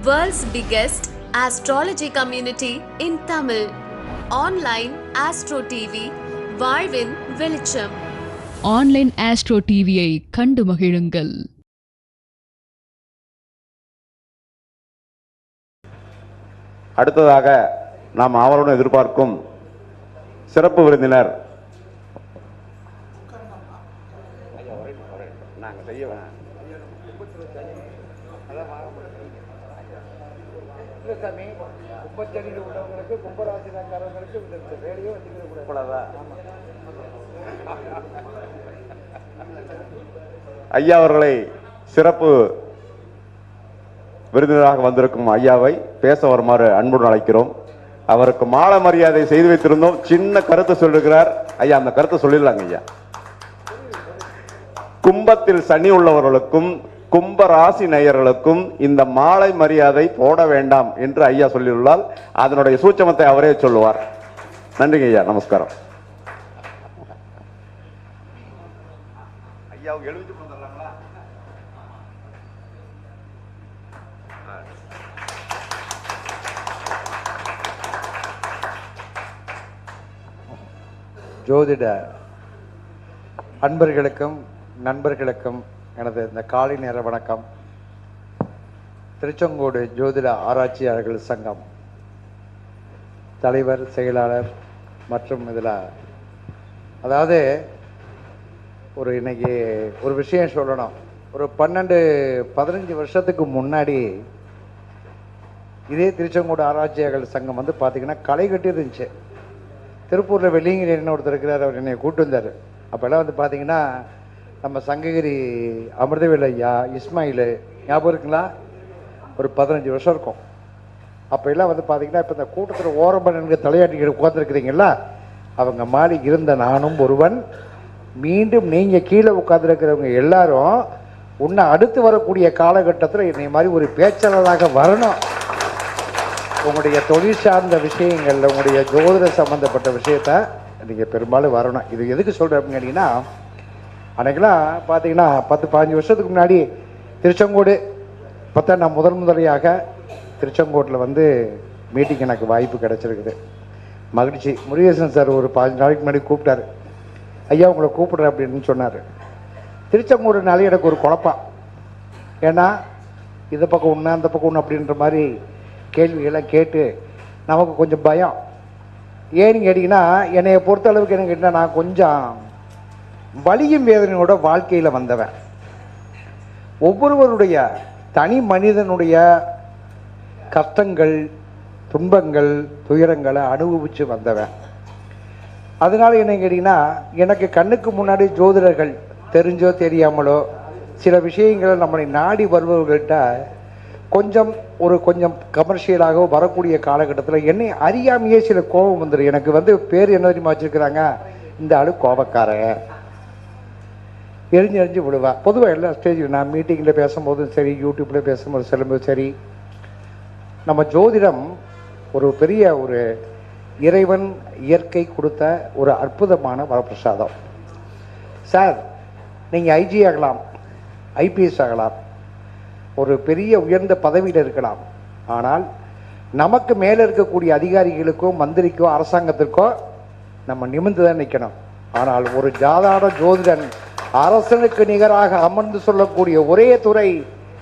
World's biggest astrology community in Tamil. Online Astro TV, வாழ்வின் வெளிச்சம். Online astro டிவியை கண்டு மகிழுங்கள். அடுத்ததாக நாம் அவருடன் எதிர்பார்க்கும் சிறப்பு விருந்தினர் ஐயா அவர்களை சிறப்பு விருந்தினராக வந்திருக்கும் ஐயாவை பேச வருமாறு அன்புடன் அழைக்கிறோம். அவருக்கு மாலை மரியாதை செய்து வைத்திருந்தோம். சின்ன கருத்து சொல்லிருக்கிறார் ஐயா, அந்த கருத்தை சொல்லிடலாங்க ஐயா. கும்பத்தில் சனி உள்ளவர்களுக்கும் கும்ப ராசி நேயர்களுக்கும் இந்த மாலை மரியாதை போட வேண்டாம் என்று ஐயா சொல்லியுள்ளால் அதனுடைய சூட்சமத்தை அவரே சொல்லுவார். நன்றிங்க ஐயா, நமஸ்காரம். ஐயா எழுதி ஜோதிட அன்பர்களுக்கும் நண்பர்களுக்கும் எனது இந்த காலை நேர வணக்கம். திருச்செங்கோடு ஜோதிட ஆராய்ச்சியாளர்கள் சங்கம் தலைவர், செயலாளர் மற்றும் இதில் அதாவது இன்னைக்கு ஒரு விஷயம் சொல்லணும். ஒரு 12-15 வருஷத்துக்கு முன்னாடி இதே திருச்செங்கோடு ஆராய்ச்சியாளர்கள் சங்கம் பார்த்திங்கன்னா களை கட்டி இருந்துச்சு. திருப்பூரில் வெள்ளிங்கிரி என்ன ஒருத்தர் இருக்கிறார், அவர் என்னை கூப்பிட்டு வந்தார். அப்போல்லாம் பார்த்திங்கன்னா நம்ம சங்ககிரி அமிர்தவேல் ஐயா, இஸ்மாயில் ஞாபகம் இருக்குங்களா? ஒரு 15 வருஷம் இருக்கும். அப்போ எல்லாம் பார்த்திங்கன்னா இப்போ இந்த கூட்டத்தில் ஓரம்பன் எனக்கு தலையாட்டிக்கிட்டு உட்காந்துருக்குறீங்களா, அவங்க மாறி இருந்த நானும் ஒருவன். மீண்டும் நீங்கள் கீழே உட்காந்துருக்கிறவங்க எல்லாரும் இன்னும் அடுத்து வரக்கூடிய காலகட்டத்தில் என்னை மாதிரி ஒரு பேச்சாளராக வரணும். உங்களுடைய தொழில் சார்ந்த விஷயங்களில் உங்களுடைய ஜோதிட சம்மந்தப்பட்ட விஷயத்த நீங்கள் பெரும்பாலும் வரணும். இது எதுக்கு சொல்கிறேன் அப்படின்னு கேட்டிங்கன்னா, அன்றைக்கெல்லாம் பார்த்தீங்கன்னா 10-15 வருஷத்துக்கு முன்னாடி திருச்செங்கோடு பார்த்தா நான் முதன்முறையாக திருச்செங்கோட்டில் மீட்டிங் எனக்கு வாய்ப்பு கிடச்சிருக்குது. மகிழ்ச்சி. முருகேசன் சார் ஒரு 15 நாளைக்கு முன்னாடி கூப்பிட்டாரு. ஐயா உங்களை கூப்பிட்றேன் அப்படின்னு சொன்னார். திருச்செங்கோடுனாலே எனக்கு ஒரு குழப்பம். ஏன்னா இந்த பக்கம் ஒன்று அந்த பக்கம் ஒன்று அப்படின்ற மாதிரி கேள்விகள்லாம் கேட்டு நமக்கு கொஞ்சம் பயம். ஏன்னு கேட்டிங்கன்னா, என்னையை பொறுத்த அளவுக்கு என்ன கேட்டால் நான் கொஞ்சம் வலியும் வேதனையோட வாழ்க்கையில் வந்தவன். ஒவ்வொருவருடைய தனி மனிதனுடைய கஷ்டங்கள், துன்பங்கள், துயரங்களை அனுபவித்து வந்தவன். அதனால் என்ன கேட்டிங்கன்னா, எனக்கு கண்ணுக்கு முன்னாடி ஜோதிடர்கள் தெரிஞ்சோ தெரியாமலோ சில விஷயங்களை நம்மளை நாடி வருபவர்கள்ட்ட கொஞ்சம் கமர்ஷியலாக வரக்கூடிய காலகட்டத்தில் என்னை அறியாமையே சில கோபம் வந்துடும். எனக்கு பேர் என்ன தெரியுமா வச்சுருக்கிறாங்க, இந்த ஆளு கோபக்காரன், எரிஞ்சு விடுவா. பொதுவாக எல்லா ஸ்டேஜில் நான் மீட்டிங்கில் பேசும்போதும் சரி, யூடியூப்பில் பேசும்போது செல்லும்போது சரி, நம்ம ஜோதிடம் ஒரு பெரிய ஒரு இறைவன் இயற்கை கொடுத்த ஒரு அற்புதமான வரப்பிரசாதம். சார் நீங்கள் ஐஜி ஆகலாம், ஐபிஎஸ் ஆகலாம், ஒரு பெரிய உயர்ந்த பதவியில் இருக்கலாம். ஆனால் நமக்கு மேலே இருக்கக்கூடிய அதிகாரிகளுக்கோ மந்திரிக்கோ அரசாங்கத்திற்கோ நம்ம நிமிர்ந்து தான் நிற்கணும். ஆனால் ஒரு சாதாரண ஜோதிடன் அரசனுக்கு நிகராக அமர்ந்து சொல்லக்கூடிய ஒரே துறை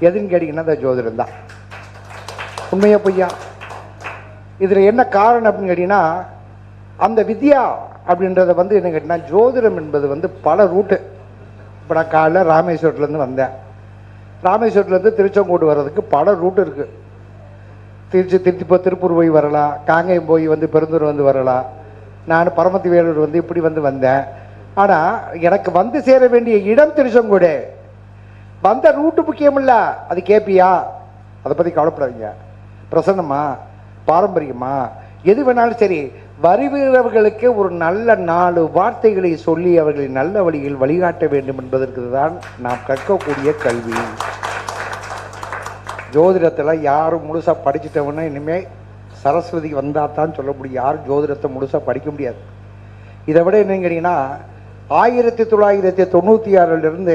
எதுன்னு கேட்டிங்கன்னா அந்த ஜோதிடம் தான். உண்மையா பொய்யா? இதில் என்ன காரணம் அப்படின்னு கேட்டிங்கன்னா, அந்த வித்யா அப்படின்றத என்ன கேட்டிங்கன்னா, ஜோதிடம் என்பது பல ரூட்டு. இப்போ நான் காலைல ராமேஸ்வரத்துலேருந்து வந்தேன். ராமேஸ்வரத்துலேருந்து திருச்செங்கோடு வர்றதுக்கு பல ரூட்டு இருக்குது. திருப்பூர் போய் வரலாம், காங்கேயம் போய் பெருந்தூர் வரலாம். நான் பரமத்தி வேலூர் இப்படி வந்தேன். ஆனால் எனக்கு சேர வேண்டிய இடம் திருச்செங்கோடு. வந்த ரூட்டு முக்கியம் இல்லை, அது கேபியா, அதை பற்றி கவலைப்படாதீங்க. பிரசன்னமா, பாரம்பரியமா, எது வேணாலும் சரி, வருகிறவர்களுக்கு ஒரு நல்ல 4 வார்த்தைகளை சொல்லி அவர்களை நல்ல வழியில் வழிகாட்ட வேண்டும் என்பதற்கு தான் நாம் கற்கக்கூடிய கல்வி. ஜோதிடத்தில் யாரும் முழுசாக படிச்சுட்டவன்னா இனிமேல் சரஸ்வதி வந்தால் தான் சொல்ல முடியும். யாரும் ஜோதிடத்தை முழுசாக படிக்க முடியாது. இதை விட என்னன்னு கேட்டிங்கன்னா, 1996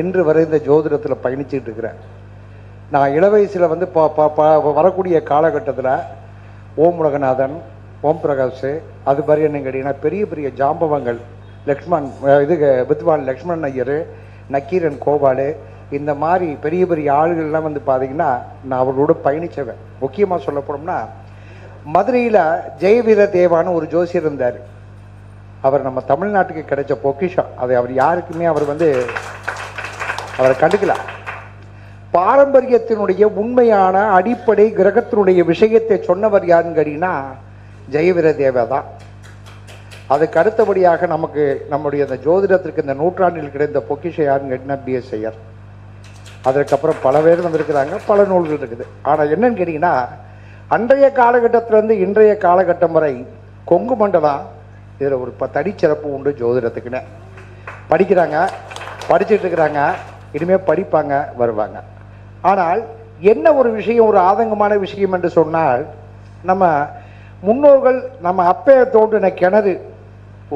இன்று வரை இந்த ஜோதிடத்தில் பயணிச்சுட்டு இருக்கிறேன். நான் இள வயசில் வந்து வரக்கூடிய காலகட்டத்தில் ஓம் உலகநாதன், ஓம் பிரகாஷ், அது மாதிரி என்ன கேட்டிங்கன்னா பெரிய பெரிய ஜாம்பவங்கள், லக்ஷ்மண் வித்வான் லக்ஷ்மண் ஐயர், நக்கீரன் கோபாலு, இந்த மாதிரி பெரிய பெரிய ஆளுகள்லாம் வந்து பார்த்தீங்கன்னா நான் அவர்களோட பயணித்தவன். முக்கியமாக சொல்ல போனோம்னா மதுரையில் ஜெயவீர தேவான்னு ஒரு ஜோசியர் இருந்தார். அவர் நம்ம தமிழ்நாட்டுக்கு கிடைச்ச பொக்கிஷம். அதை அவர் யாருக்குமே அவரை கண்டுக்கல. பாரம்பரியத்தினுடைய உண்மையான அடிப்படை கிரகத்தினுடைய விஷயத்தை சொன்னவர் யாருன்னு கேட்டீங்கன்னா ஜெயவீர தேவா தான். அதுக்கு அடுத்தபடியாக நமக்கு நம்முடைய அந்த ஜோதிடத்திற்கு இந்த நூற்றாண்டில் கிடைத்த பொக்கிஷம் யாருன்னு கேட்டீங்கன்னா பிஎஸ் ஐயர். அதற்கப்புறம் பல பேர் வந்திருக்கிறாங்க, பல நூல்கள் இருக்குது. ஆனால் என்னன்னு கேட்டிங்கன்னா அன்றைய காலகட்டத்திலேருந்து இன்றைய காலகட்டம் வரை கொங்கு மண்டலம் இதில் ஒரு தனிச்சிறப்பு உண்டு. ஜோதிடத்துக்குன்னு படிக்கிறாங்க, படிச்சுட்டு இருக்கிறாங்க, இனிமேல் படிப்பாங்க, வருவாங்க. ஆனால் என்ன ஒரு விஷயம், ஒரு ஆதங்கமான விஷயம் என்று சொன்னால், நம்ம முன்னோர்கள் நம்ம அப்பே தோன்றின கிணறு,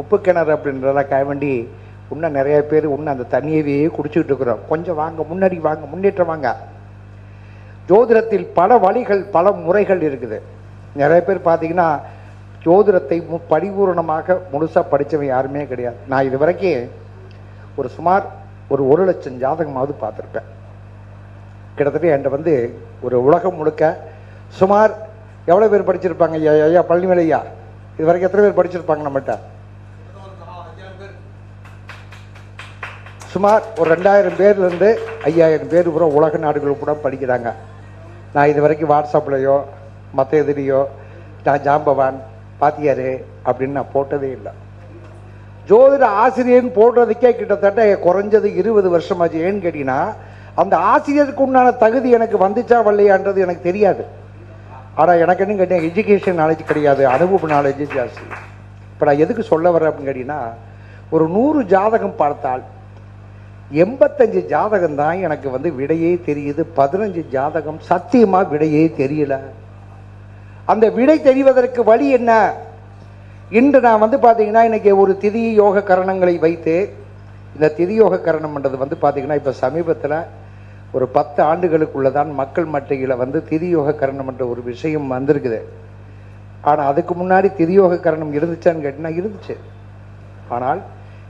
உப்பு கிணறு அப்படின்றதுக்காக வேண்டி இன்னும் நிறைய பேர் இன்னும் அந்த தண்ணியவே குடிச்சுக்கிட்டு இருக்கிறோம். கொஞ்சம் வாங்க, முன்னாடி வாங்க, முன்னேற்றம் வாங்க. ஜோதிடத்தில் பல வழிகள், பல முறைகள் இருக்குது. நிறைய பேர் பார்த்தீங்கன்னா ஜோதிடத்தை பரிபூர்ணமாக முழுசாக படித்தவன் யாருமே கிடையாது. நான் இது வரைக்கும் சுமார் 1,00,000 ஜாதகமாவது பார்த்துருப்பேன். கிட்டத்தட்ட என்கிட்ட ஒரு உலகம் முழுக்க சுமார் எவ்வளோ பேர் படிச்சிருப்பாங்க? ஐயா பழனிவேல் ஐயா, இது வரைக்கும் எத்தனை பேர் படிச்சிருப்பாங்க நம்மகிட்ட? சுமார் ஒரு 2000 பேர்லேருந்து 5000 பேர் கூட உலக நாடுகள் கூட படிக்கிறாங்க. நான் இது வரைக்கும் வாட்ஸ்அப்லையோ மற்ற எதிரியோ நான் ஜாம்பவான் பாத்தியாரு அப்படின்னு நான் போட்டதே இல்லை. ஜோதிட ஆசிரியர்னு போடுறதுக்கே கிட்டத்தட்ட குறைஞ்சது 20 வருஷமாச்சு. ஏன்னு கேட்டீங்கன்னா அந்த ஆசிரியருக்கு உண்டான தகுதி எனக்கு வந்துச்சா வரலையான்றது எனக்கு தெரியாது. ஆனால் எனக்கு என்ன கேட்டீங்க, எஜுகேஷன் நாலேஜ் கிடையாது, அனுபவ நாலேஜ் ஜாஸ்தி. இப்போ நான் எதுக்கு சொல்ல வரேன் அப்படின்னு கேட்டீங்கன்னா, ஒரு 100 ஜாதகம் பார்த்தால் 85 ஜாதகம் தான் எனக்கு விடையே தெரியுது. 15 ஜாதகம் சத்தியமாக விடையே தெரியல. அந்த விடை தெரிவதற்கு வழி என்ன? இன்று நான் பார்த்தீங்கன்னா இன்னைக்கு ஒரு திதி யோக கரணங்களை வைத்து, இந்த திதி யோக கரணம்ன்றது பார்த்தீங்கன்னா இப்போ சமீபத்தில் ஒரு 10 ஆண்டுகளுக்குள்ளதான் மக்கள் மத்தியில் திதி யோக கரணம் என்ற ஒரு விஷயம் வந்திருக்குது. ஆனால் அதுக்கு முன்னாடி திதி யோக கரணம் இருந்துச்சான்னு கேட்டிங்கன்னா இருந்துச்சு. ஆனால்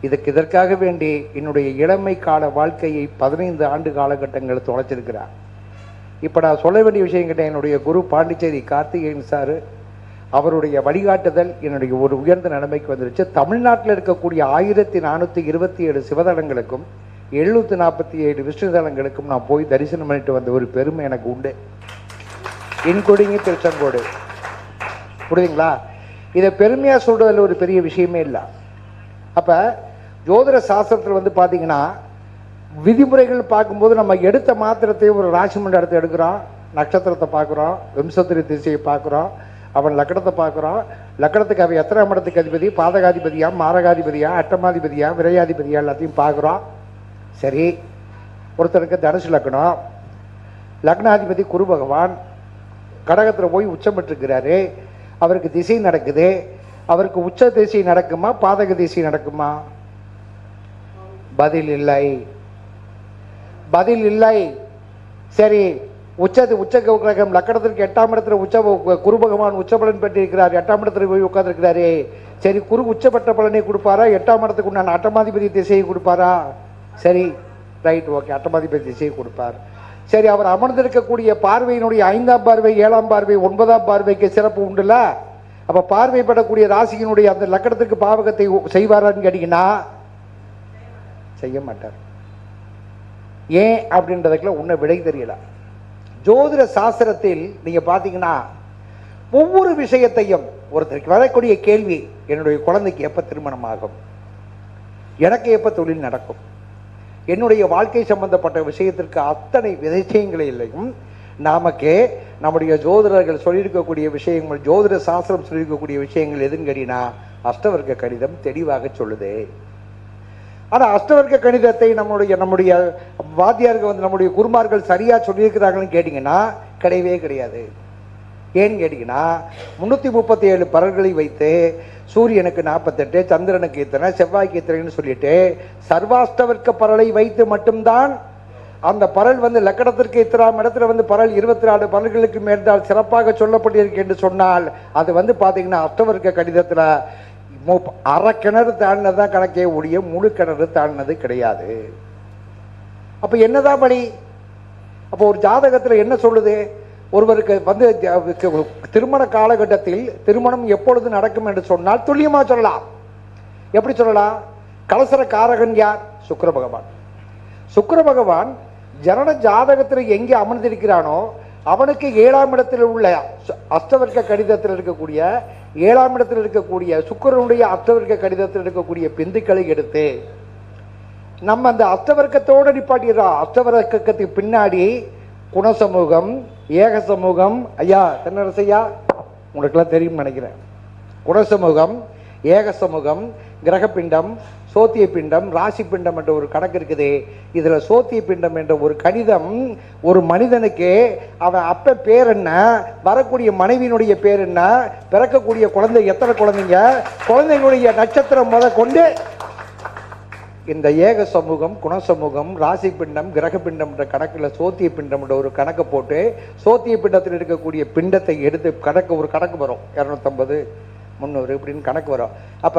இதற்காக வேண்டி என்னுடைய இளமை கால வாழ்க்கையை 15 ஆண்டு காலகட்டங்கள் தொலைச்சிருக்கிறார். இப்போ நான் சொல்ல வேண்டிய விஷயம் கேட்டேன், என்னுடைய குரு பாண்டிச்சேரி கார்த்திகேயன் சார், அவருடைய வழிகாட்டுதல் என்னுடைய ஒரு உயர்ந்த நிலைமைக்கு வந்துருச்சு. தமிழ்நாட்டில் இருக்கக்கூடிய 1427 சிவதலங்களுக்கும் 747 விஷ்ணு தலங்களுக்கும் நான் போய் தரிசனம் பண்ணிட்டு வந்த ஒரு பெருமை எனக்கு உண்டு, இன்குடிங்க திருச்செங்கோடு. புரியுதுங்களா? இதை பெருமையாக சொல்றதில் ஒரு பெரிய விஷயமே இல்லை. அப்போ ஜோதிட சாஸ்திரத்தில் பார்த்தீங்கன்னா விதிமுறைகள் பார்க்கும்போது நம்ம எடுத்த மாத்திரத்தையும் ஒரு ராசி மண்டலத்தை எடுக்கிறோம், நட்சத்திரத்தை பார்க்குறோம், வம்சத்திரி திசையை பார்க்குறோம், அவன் லக்கணத்தை பார்க்குறோம். லக்கணத்துக்கு அவன் எத்தனாம் இடத்துக்கு அதிபதி, பாதகாதிபதியா, மாரகாதிபதியா, அட்டமாதிபதியா, விரையாதிபதியா எல்லாத்தையும் பார்க்குறோம். சரி, ஒருத்தருக்கு தனுசு லக்னம், லக்னாதிபதி குரு பகவான் கடகத்தில் போய் உச்சம் பெற்றிருக்கிறாரு. அவருக்கு திசை நடக்குது. அவருக்கு உச்ச திசை நடக்குமா, பாதக திசை நடக்குமா? பதில் இல்லை, பதில் இல்லை. சரி, உச்ச கிரகம் லக்கணத்திற்கு 8ஆம் இடத்துல குரு பகவான் உச்சபலன் பெற்றிருக்கிறார், 8ஆம் இடத்துல போய் உட்கார்ந்துருக்கிறாரு. சரி, குரு உச்சப்பட்ட பலனை கொடுப்பாரா, 8ஆம் இடத்துக்கு உண்டான அட்டமாதிபதி திசையை கொடுப்பாரா? சரி, ரைட், ஓகே, அட்டமாதிபதி திசையை கொடுப்பார். சரி, அவர் அமர்ந்திருக்கக்கூடிய பார்வையினுடைய 5ஆம் பார்வை, 7ஆம் பார்வை, 9ஆம் பார்வைக்கு சிறப்பு உண்டுல. அப்ப பார்வைப்படக்கூடிய ராசியினுடைய அந்த லக்கணத்துக்கு பாவகத்தை செய்வாரான்னு கேட்டீங்கன்னா செய்ய மாட்டார். ஏன் அப்படின்றதுக்குள்ள உன்னை விடை தெரியல. ஜோதிட சாஸ்திரத்தில் நீங்க பாத்தீங்கன்னா ஒவ்வொரு விஷயத்தையும், ஒருத்தருக்கு வரக்கூடிய கேள்வி, என்னுடைய குழந்தைக்கு எப்ப திருமணம் ஆகும், எனக்கு எப்ப தொழில் நடக்கும், என்னுடைய வாழ்க்கை சம்பந்தப்பட்ட விஷயத்திற்கு அத்தனை விஷயங்களையும் நமக்கு நம்முடைய ஜோதிடர்கள் சொல்லியிருக்கக்கூடிய விஷயங்கள், ஜோதிட சாஸ்திரம் சொல்லியிருக்கக்கூடிய விஷயங்கள் எதுன்னு கேட்டீங்கன்னா அஷ்டவர்க்க கணிதம் தெளிவாக சொல்லுது. ஆனால் அஷ்டவர்க்க கணிதத்தை நம்முடைய வாத்தியார்கள் நம்முடைய குருமார்கள் சரியா சொல்லியிருக்கிறாங்கன்னு கேட்டீங்கன்னா கிடையவே கிடையாது. ஏன்னு கேட்டீங்கன்னா 337 பரல்களை வைத்து சூரியனுக்கு 48, சந்திரனுக்கு இத்தனை, செவ்வாய்க்கு இத்தனைன்னு சொல்லிட்டு சர்வாஷ்டவர்க்க பரலை வைத்து மட்டும்தான் அந்த பரல் வந்து லக்கணத்திற்கு இத்தனாம் இடத்துல வந்து பரல் 24 பரல்களுக்கு மேற்றால் சிறப்பாக சொல்லப்பட்டிருக்கு என்று சொன்னால் அது வந்து பார்த்தீங்கன்னா அஷ்டவர்க்க கடிதத்தில் அரை கிணறு தாண்டினதான் கணக்கே ஒழிய முழு கிணறு தாண்டினது கிடையாது. அப்ப என்னதான் படி? அப்போ ஒரு ஜாதகத்தில் என்ன சொல்லுது? ஒருவருக்கு வந்து திருமண காலகட்டத்தில் திருமணம் எப்பொழுது நடக்கும் என்று சொன்னால் துல்லியமா சொல்லலாம். எப்படி சொல்லலாம்? கலசர காரகன் யார்? சுக்கிர பகவான். சுக்கிர பகவான் ஜனன ஜாதகத்தில் எங்கே அமர்ந்திருக்கிறானோ அவனுக்கு 7ஆம் இடத்தில் உள்ள அஷ்டவர்க்க கடிதத்தில் இருக்கக்கூடிய 7ஆம் இடத்தில் இருக்கக்கூடிய சுக்கிரனுடைய அஷ்டவர்க்க கடிதத்தில் இருக்கக்கூடிய பிந்துக்களை எடுத்து நம்ம அந்த அஷ்டவர்க்கத்தோடு நிப்பாட்டிடுறோம். அஷ்டவர்க்கத்துக்கு பின்னாடி குணசமூகம், ஏக சமூகம். ஐயா தென்னரசையா உங்களுக்கெல்லாம் தெரியும் நினைக்கிறேன். குணசமூகம், ஏக சமூகம், கிரகப்பிண்டம், சோத்திய பிண்டம், ராசி பிண்டம் என்ற ஒரு கணக்கு இருக்குது. இதுல சோத்திய பிண்டம் என்ற ஒரு கணிதம் ஒரு மனிதனுக்கு அவன் அப்ப பேர் என்ன, வரக்கூடிய மனைவியினுடைய பேர் என்ன, பிறக்கக்கூடிய குழந்தை எத்தனை குழந்தைங்க, குழந்தைங்களுடைய நட்சத்திரம் முத கொண்டு இந்த ஏக சமூகம், குணசமூகம், ராசி பிண்டம், கிரக பிண்டம் என்ற கணக்கில் சோத்திய பிண்டம் என்ற ஒரு கணக்கை போட்டு சோத்திய பிண்டத்தில் இருக்கக்கூடிய பிண்டத்தை எடுத்து ஒரு கணக்கு வரும். 250 300 இப்படின்னு கணக்கு வரும். அப்ப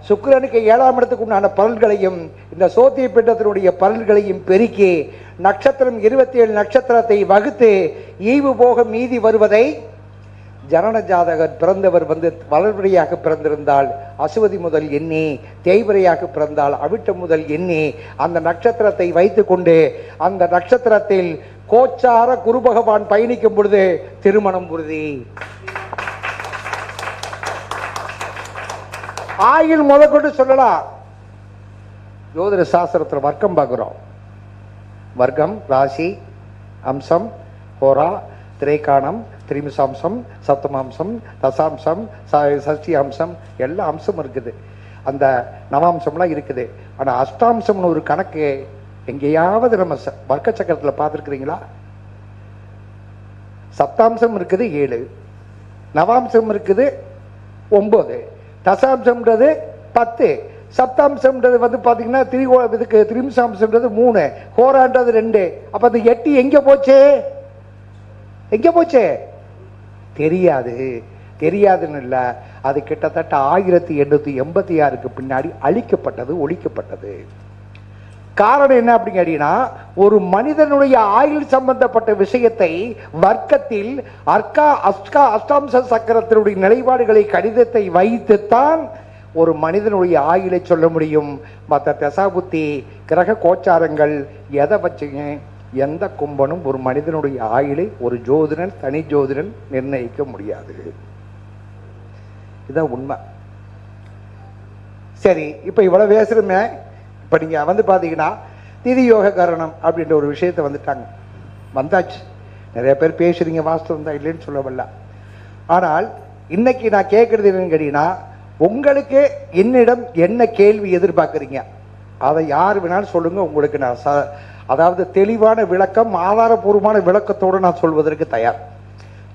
சுக்கிரனுக்கு 7ஆம் இடத்துக்கு உண்டான பலன்களையும் இந்த சோத்திய பிண்டத்தினுடைய பலன்களையும் பெருக்கி நட்சத்திரம் 27 நட்சத்திரத்தை வகுத்து ஈவு போக மீதி வருவதை ஜனன ஜாதகர் பிறந்தவர் வந்து வளர்பிறையாக பிறந்திருந்தால் அசுவதி முதல் எண்ணி, தேய்பிறையாக பிறந்தால் அவிட்டம் முதல் எண்ணி அந்த நட்சத்திரத்தை வைத்துக் கொண்டு அந்த நட்சத்திரத்தில் கோச்சார குரு பகவான் பயணிக்கும் பொழுது திருமணம் உறுதி. ஆயுள் முதற்கொண்டு சொல்லலாம். ஜோதிட சாஸ்திரத்தில் வர்க்கம் பார்க்கிறோம். வர்க்கம், ராசி, அம்சம், ஹோரா, திரைக்காணம், திரிமிசாம்சம், சப்தமாம்சம், தசாம்சம், சஷ்டி அம்சம், எல்லா அம்சம் இருக்குது. அந்த நவாம்சம்லாம் இருக்குது. ஆனால் அஷ்டாம்சம்னு ஒரு கணக்கு எங்கேயாவது நம்ம வர்க்க சக்கரத்தில் பார்த்துருக்குறீங்களா? சப்தாம்சம் இருக்குது 7, நவாம்சம் இருக்குது 9, தசாம்சம்ன்றது 10, சப்தாம்சம்ன்றது வந்து பார்த்தீங்கன்னா இதுக்கு திரிமிசாம்சம்ன்றது 3, ஹோரான்றது 2. அப்போ அது 8 எங்கே போச்சு? எங்கே போச்சு? தெரியாது. தெரியாதுன்னு இல்லை, அது கிட்டத்தட்ட 1886க்கு பின்னாடி அழிக்கப்பட்டது, ஒழிக்கப்பட்டது. காரணம் என்ன அப்படின்னு கேட்டீங்கன்னா, ஒரு மனிதனுடைய ஆயுள் சம்பந்தப்பட்ட விஷயத்தை வர்க்கத்தில் அஷ்டாம்ச சக்கரத்தினுடைய நிலைப்பாடுகளை கடிதத்தை வைத்துத்தான் ஒரு மனிதனுடைய ஆயுளை சொல்ல முடியும். மற்ற தசாபுத்தி கிரக கோச்சாரங்கள் எதை வச்சுங்க எந்த கும்பனும் ஒரு மனிதனுடைய ஆயுளை ஒரு ஜோதிடன், தனி ஜோதிடன் நிர்ணயிக்க முடியாது. இதுதான் உண்மை. சரி, இப்ப இவ்வளவு பேசுறமே. இப்ப நீங்க வந்து பாத்தீங்கன்னா திதி யோக கரணம் அப்படின்ற ஒரு விஷயத்தை வந்தாச்சு. நிறைய பேர் பேசுறீங்க, வாஸ்தவம் தான், இல்லைன்னு சொல்லவில்ல. ஆனால் இன்னைக்கு நான் கேட்கறது என்னன்னு கேட்டீங்கன்னா, உங்களுக்கு என்னிடம் என்ன கேள்வி எதிர்பார்க்குறீங்க அதை யார் வேணாலும் சொல்லுங்க. உங்களுக்கு நான் அதாவது தெளிவான விளக்கம், ஆதாரபூர்வமான விளக்கத்தோடு நான் சொல்வதற்கு தயார்.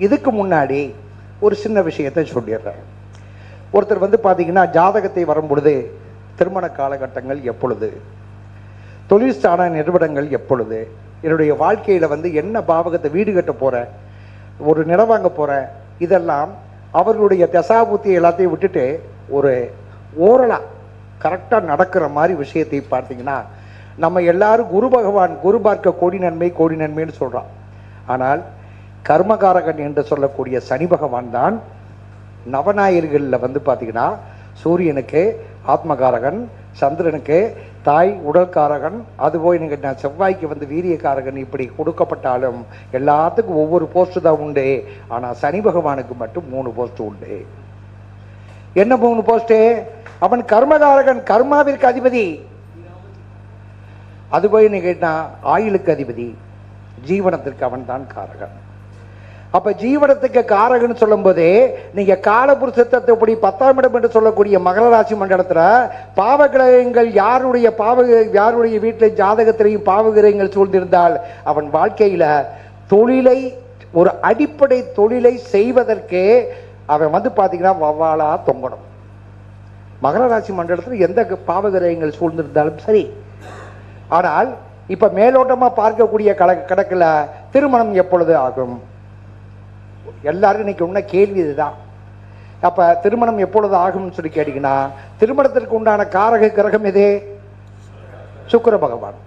இதுக்கு முன்னாடி ஒரு சின்ன விஷயத்தை சொல்லிடுறேன். ஒருத்தர் வந்து பார்த்தீங்கன்னா ஜாதகத்தை வரும் பொழுது திருமண காலகட்டங்கள் எப்பொழுது, தொழிற்சான நிறுவனங்கள் எப்பொழுது, என்னுடைய வாழ்க்கையில் வந்து என்ன பாவகத்தை வீடு கட்ட போகிறேன், ஒரு நிலம் வாங்க போகிறேன், இதெல்லாம் அவர்களுடைய தசாபுத்தியை எல்லாத்தையும் விட்டுட்டு ஒரு ஓரலாக கரெக்டாக நடக்கிற மாதிரி விஷயத்தை பார்த்தீங்கன்னா, நம்ம எல்லாரும் குரு பகவான் குரு பார்க்க கோடி நன்மை கோடி நன்மைன்னு சொல்கிறோம். ஆனால் கர்மகாரகன் என்று சொல்லக்கூடிய சனி பகவான் தான் நவநாயர்களில் வந்து பார்த்தீங்கன்னா சூரியனுக்கு ஆத்மகாரகன், சந்திரனுக்கு தாய் உடல்காரகன், அதுபோய் நீங்கள் செவ்வாய்க்கு வந்து வீரியகாரகன். இப்படி கொடுக்கப்பட்டாலும் எல்லாத்துக்கும் ஒவ்வொரு போஸ்ட்டு தான் உண்டு. ஆனால் சனி பகவானுக்கு மட்டும் 3 போஸ்ட் உண்டு. என்ன 3 போஸ்ட்டு? அவன் கர்மகாரகன், கர்மாவிற்கு அதிபதி. அது போய் நீங்க கேட்டா ஆயுளுக்கு அதிபதி, ஜீவனத்திற்கு அவன் தான் காரகன். அப்ப ஜீவனத்துக்கு காரகன் சொல்லும் போதே நீங்க காலபுருஷத்தை இப்படி 10ஆம் இடம் என்று சொல்லக்கூடிய மகர ராசி மண்டலத்துல பாவகிரகங்கள் யாருடைய வீட்டில் ஜாதகத்திலையும் பாவகிரகங்கள் சூழ்ந்திருந்தால் அவன் வாழ்க்கையில தொழிலை, ஒரு அடிப்படை தொழிலை செய்வதற்கு அவன் வந்து பாத்தீங்கன்னா வவ்வாலா தொங்கணும். மகர ராசி மண்டலத்தில் எந்த பாவகிரகங்கள் சூழ்ந்திருந்தாலும் சரி. ஆனால் இப்ப மேலோட்டமா பார்க்கக்கூடிய கணக்குல திருமணம் எப்பொழுது ஆகும்? எல்லாரும் இன்னைக்கு உன்ன கேள்வி இதுதான். அப்ப திருமணம் எப்பொழுது ஆகும்னு சொல்லி கேட்டீங்கன்னா, திருமணத்திற்கு உண்டான காரக கிரகம் எது? சுக்கிர பகவான்.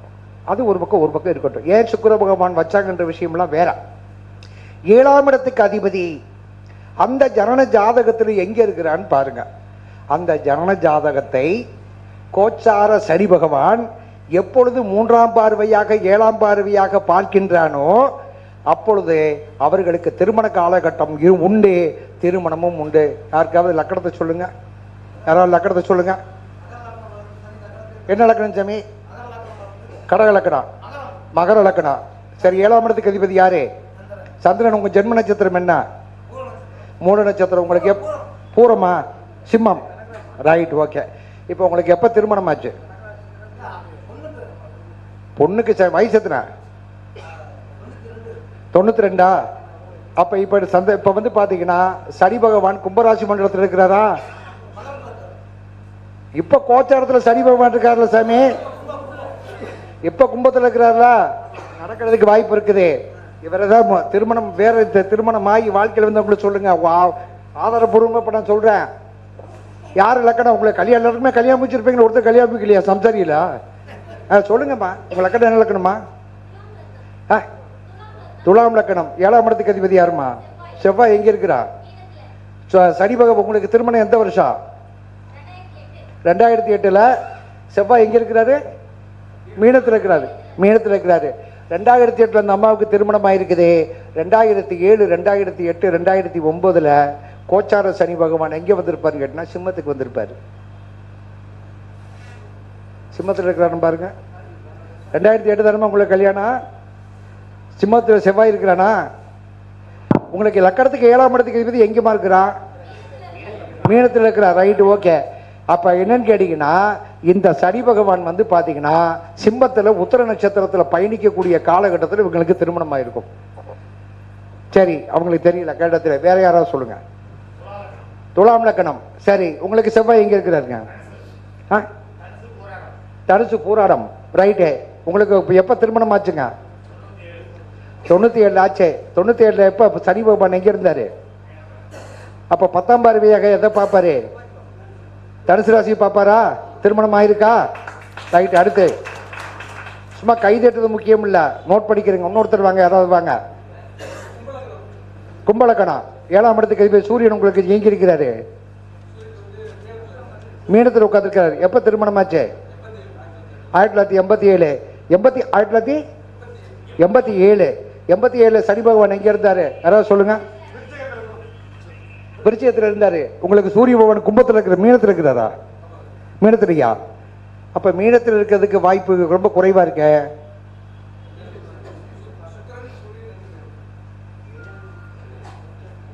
அது ஒரு பக்கம் இருக்கட்டும். ஏன் சுக்கிர பகவான் வச்சாங்கன்ற விஷயம்லாம் வேற. 7ஆம் இடத்துக்கு அதிபதி அந்த ஜனன ஜாதகத்தில் எங்க இருக்கிறான்னு பாருங்க. அந்த ஜனன ஜாதகத்தை கோச்சார சனி பகவான் எப்பொழுது 3ஆம் பார்வையாக 7ஆம் பார்வையாக பார்க்கின்றானோ அப்பொழுது அவர்களுக்கு திருமண காலகட்டம் உண்டு, திருமணமும் உண்டு. யாருக்காவது லக்கணத்தை சொல்லுங்க, யாராவது லக்கணத்தை சொல்லுங்க. என்ன லக்கணம் சாமி? கடக லக்கணம், மகர லக்கணம். சரி, 7ஆம் இடத்துக்கு அதிபதி யாரு? சந்திரன். உங்க ஜென்ம நட்சத்திரம் என்ன? மூல நட்சத்திரம். உங்களுக்கு பூரமா? சிம்மம். Right, okay. இப்போ உங்களுக்கு எப்ப திருமணம் ஆச்சு? பொண்ணுக்கு வயசு எத்தனை? 92. அப்ப இப்ப வந்து பாத்தீங்கன்னா சனி பகவான் கும்பராசி மண்டலத்தில் இருக்கிறாரா? இப்ப கோச்சாரத்துல சனி பகவான் இருக்காருல்ல சாமி, இப்ப கும்பத்துல இருக்கிறாரா? நடக்கிறதுக்கு வாய்ப்பு இருக்குது. இவரதான் திருமணம் வேற திருமணம் ஆகி வாழ்க்கையில் வந்து உங்களுக்கு சொல்லுங்க, ஆதாரபூர்வமா இப்ப நான் சொல்றேன். யாரு லக்கணம்? உங்களுக்கு கல்யாணம் எல்லாருக்குமே கல்யாணம் முடிச்சிருப்பீங்க, ஒருத்தர் கல்யாணம் முடிக்கலையா? சம்சாரியில சொல்லுங்கம்மா, உங்க லக்கணம் என்ன லக்கணமா? துலாம் லக்கணம். 7ஆம் இடத்துக்கு அதிபதி யாருமா? செவ்வாய். எங்க இருக்கிறா? சனி பகவான். உங்களுக்கு திருமணம் எந்த வருஷம்? 2008. செவ்வாய் எங்க இருக்கிறாரு? மீனத்தில் இருக்கிறாரு. 2008 அந்த அம்மாவுக்கு திருமணம் ஆயிருக்குது. 2007, 2008, 2009 கோச்சார சனி பகவான் எங்க வந்திருப்பாரு கேட்டா சிம்மத்துக்கு வந்திருப்பாரு. சிம்மத்தில் இருக்கிறாரு பாருங்க. 2008 தானே உங்களுக்கு கல்யாணம். சிம்மத்தில் செவ்வாய் இருக்கிறானா? உங்களுக்கு லக்கணத்துக்கு 7ஆம் இடத்துக்கு அதிபதி எங்கேமா இருக்கிறான்? மீனத்தில் இருக்கிறார். Right, okay. அப்ப என்னன்னு கேட்டீங்கன்னா, இந்த சனி பகவான் வந்து பாத்தீங்கன்னா சிம்மத்துல உத்தர நட்சத்திரத்துல பயணிக்கக்கூடிய காலகட்டத்தில் இவங்களுக்கு திருமணம் ஆயிருக்கும். சரி, அவங்களுக்கு தெரியல கேட்டத்துல. வேற யாராவது சொல்லுங்க. துலாம் லக்கணம். சரி, உங்களுக்கு செவ்வாய் எங்க இருக்கிறாருங்க? தனுசு பூராடம். ரைட்டு. உங்களுக்கு எப்ப திருமணம் ஆச்சுங்க? 97 ஆச்சு. 97 எப்ப சனி பகவான் எங்க இருந்தாரு? அப்ப 10ஆம் பார்வையாக எதை பார்ப்பாரு? தனுசு ராசி பார்ப்பாரா? திருமணம் ஆயிருக்கா? ரைட். அடுத்து சும்மா கைதேட்டது முக்கியம் இல்ல, நோட் படிக்கிறீங்க. இன்னொருத்தர் வாங்க, யாராவது வாங்க. கும்பலக்கணம். 7ஆம் இடத்துக்கு அதிபதி சூரியன் உங்களுக்கு எங்க இருக்கிறாரு? மீனத்தில் உட்கார்ந்துருக்காரு. எப்ப திருமணம் ஆச்சு? 1987. 1987 சனி பகவான் எங்க இருந்தாரு? யாராவது சொல்லுங்க. விருச்சிகத்தில் இருந்தாரு. உங்களுக்கு சூரிய பகவான் கும்பத்தில் இருக்கிற மீனத்தில் இருக்கிறாரா? மீனத்திலையா? அப்ப மீனத்தில் இருக்கிறதுக்கு வாய்ப்பு ரொம்ப குறைவா இருக்க.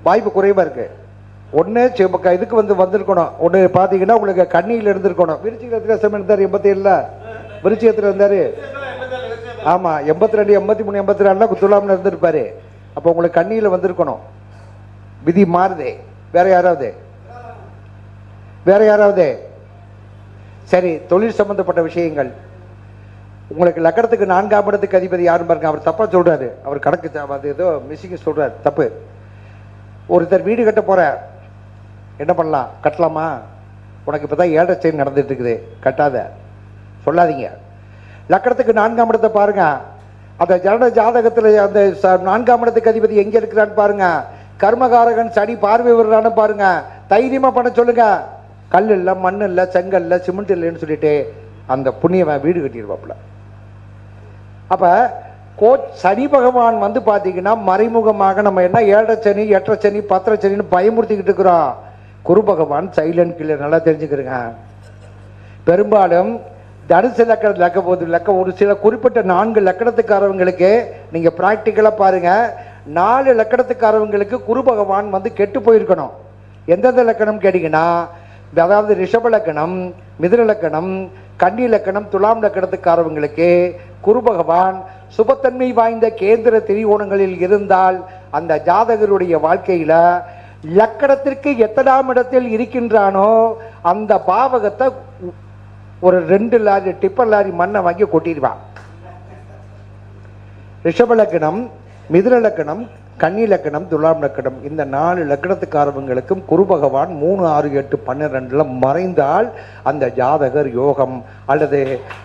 வாய்ப்பு குறைவா இருக்கு. ஒன்னு இதுக்கு வந்திருக்கணும். ஒன்னு பாத்தீங்கன்னா உங்களுக்கு கண்ணியில இருந்திருக்கணும். விருச்சிகத்துல இருந்தாரு. 87 விருச்சிகத்துல இருந்தாரு. ஆமா, 82, 83, 84 துலாம்ல இருந்திருப்பாரு. அப்ப உங்களுக்கு கண்ணியில வந்திருக்கணும். விதி மாறுதே. வேற யாராவது? சரி, தொழில் சம்பந்தப்பட்ட விஷயங்கள். உங்களுக்கு லக்கணத்துக்கு 4ஆம் இடத்துக்கு அதிபதி யாரும் பாருங்க. அவர் தப்பா சொல்றாரு. அவர் கணக்கு ஏதோ மிஸ்ஸிங் சொல்றாரு. தப்பு. ஒருத்தர் வீடு கட்ட போற, என்ன பண்ணலாம்? கட்டலாமா? உனக்கு இப்பதான் 7 செயின் நடந்துட்டு இருக்குது, கட்டாத சொல்லாதீங்க. லக்கணத்துக்கு 4ஆம் இடத்தை பாருங்க. அந்த ஜனன ஜாதகத்துல அந்த 4ஆம் இடத்துக்கு அதிபதி எங்க இருக்கிறான்னு பாருங்க. கர்மகாரகன் சனி பார்வை விடுறான்னு பாருங்க. தைரியமா பண்ண சொல்லுங்க. கல் இல்ல, மண் இல்ல, செங்கல் இல்ல, சிமெண்ட் இல்லைன்னு சொல்லிட்டு அந்த புண்ணியவன் வீடு கட்டிடுவாப்புல. அப்ப சனி பகவான் வந்து பாத்தீங்கன்னா மறைமுகமாக நம்ம என்ன 7 சனி, 8 சனி, 10 சனின்னு பயமுறுத்திக்கிட்டு இருக்கிறோம். குரு பகவான் சைலண்ட் கில்லர். நல்லா தெரிஞ்சுக்கிறேங்க. பெரும்பாலும் தனுசு லக்க ஒரு சில குறிப்பிட்ட 4 லக்கணத்துக்காரவங்களுக்கு நீங்க பிராக்டிக்கலா பாருங்க. 4 லக்கணத்துக்காரவங்களுக்கு குரு பகவான் வந்து கெட்டு போயிருக்கணும். எந்தெந்த லக்கணம் கேட்டீங்கன்னா, அதாவது ரிஷப லக்கணம், மிதுன லக்கணம், கன்னி லக்கணம், துலாம் லக்கணத்துக்காரவங்களுக்கு குரு பகவான் சுபத்தன்மை வாய்ந்த கேந்திர திரிகோணங்களில் இருந்தால் அந்த ஜாதகருடைய வாழ்க்கையில லக்கணத்திற்கு எத்தனாம் இடத்தில் இருக்கின்றானோ அந்த பாவகத்தை ஒரு 2 லாரி டிப்பர் லாரி மண்ணை வாங்கி கொட்டிடுவான். ரிஷப லக்னம், மிதுன லக்னம், கன்னி லக்னம், துலாம் லக்னம், இந்த 4 லக்னத்துக்காரவங்களுக்கும் குரு பகவான் 3, 6, 8, 12 மறைந்தால் அந்த ஜாதகர் யோகம் அல்லது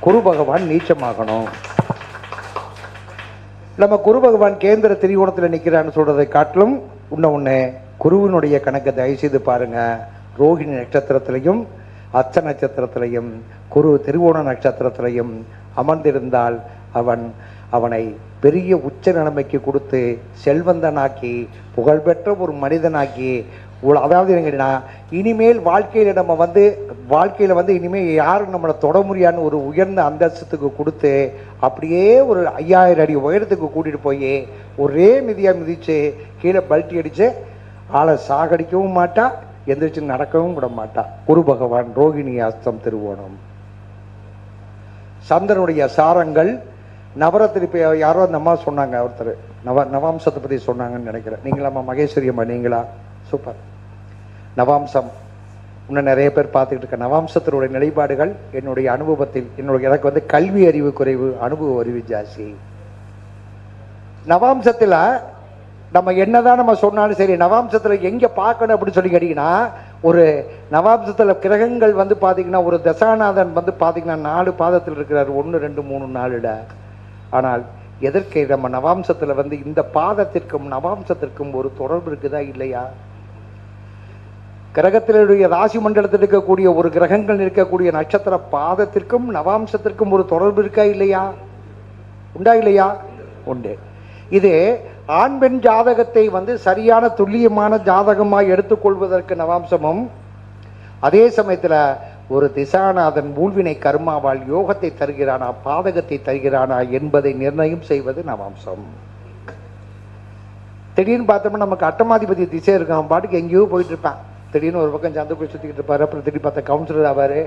குரு பகவான் நீச்சமாகணும். நம்ம குரு பகவான் கேந்திர திரிகோணத்தில் நிற்கிறான்னு சொல்றதை காட்டிலும் ஒன்று குருவினுடைய கணக்கை தயவு செய்து பாருங்க. ரோகிணி நட்சத்திரத்திலையும் அச்ச நட்சத்திரத்திலையும் குரு திரிகோண நட்சத்திரத்திலையும் அமர்ந்திருந்தால் அவனை பெரிய உச்ச நிலைமைக்கு கொடுத்து செல்வந்தனாக்கி புகழ்பெற்ற ஒரு மனிதனாக்கி, அதாவது என்னன்னா இனிமேல் வாழ்க்கையில இனிமேல் யாரும் நம்மளை தொட முடியான்னு ஒரு உயர்ந்த அந்தஸ்துக்கு கொடுத்து அப்படியே ஒரு 5000 அடி உயரத்துக்கு கூட்டிட்டு போய் ஒரே மிதியா மிதிச்சு கீழே பல்ட்டி அடிச்சு ஆளை சாகடிக்கவும் மாட்டா, எந்திரிச்சு நடக்கவும் விட மாட்டா. குரு பகவான் ரோகிணி அஸ்தம் திருவோணம். சந்திரனுடைய சாரங்கள் நவராத்திரி. இப்போ யாரோ அந்த அம்மா சொன்னாங்க, ஒருத்தர் நவாம்சத்தை பற்றி சொன்னாங்கன்னு நினைக்கிறேன். நீங்களாம்மா மகேஸ்வரி அம்மா? நீங்களா? சூப்பர். நவாம்சம் இன்னும் நிறைய பேர் பார்த்துக்கிட்டு இருக்க. நவாம்சத்தினுடைய நிலைப்பாடுகள் என்னுடைய அனுபவத்தில் எனக்கு கல்வி அறிவு குறைவு, அனுபவ அறிவு ஜாஸ்தி. நவாம்சத்தில் நம்ம என்னதான் நம்ம சொன்னாலும் சரி, நவாம்சத்தில் எங்கே பார்க்கணும் அப்படின்னு சொல்லி கேட்டீங்கன்னா, ஒரு நவாம்சத்தில் கிரகங்கள் பார்த்தீங்கன்னா ஒரு தசாநாதன் பார்த்தீங்கன்னா 4 பாதத்தில் இருக்கிறார், 1, 2, 3, 4. ஆனால் எதற்கு நம்ம நவாம்சத்தில் இந்த பாதத்திற்கும் நவாம்சத்திற்கும் ஒரு தொடர்பு இருக்குதா இல்லையா? கிரகத்தினுடைய ராசி மண்டலத்தில் இருக்கக்கூடிய ஒரு கிரகங்கள் இருக்கக்கூடிய நட்சத்திர பாதத்திற்கும் நவாம்சத்திற்கும் ஒரு தொடர்பு இருக்கா இல்லையா? உண்டா இல்லையா? உண்டு. இது ஆண் பெண் ஜாதகத்தை சரியான துல்லியமான ஜாதகமாக எடுத்துக்கொள்வதற்கு நவாம்சமும், அதே சமயத்தில் ஒரு திசாநாதன் ஊழ்வினை கர்மாவால் யோகத்தை தருகிறானா பாதகத்தை தருகிறானா என்பதை நிர்ணயம் செய்வது நவாம்சம். திடீர்னு பார்த்தோம்னா நமக்கு அட்டமாதிபதி திசை இருக்கும், அவன் பாட்டுக்கு எங்கேயோ போயிட்டு இருப்பான். திடீர்னு ஒரு பக்கம் சந்தை போய் சுற்றிக்கிட்டு இருப்பாரு, அப்புறம் திடீர்னு பார்த்தா கவுன்சிலர் ஆவார்,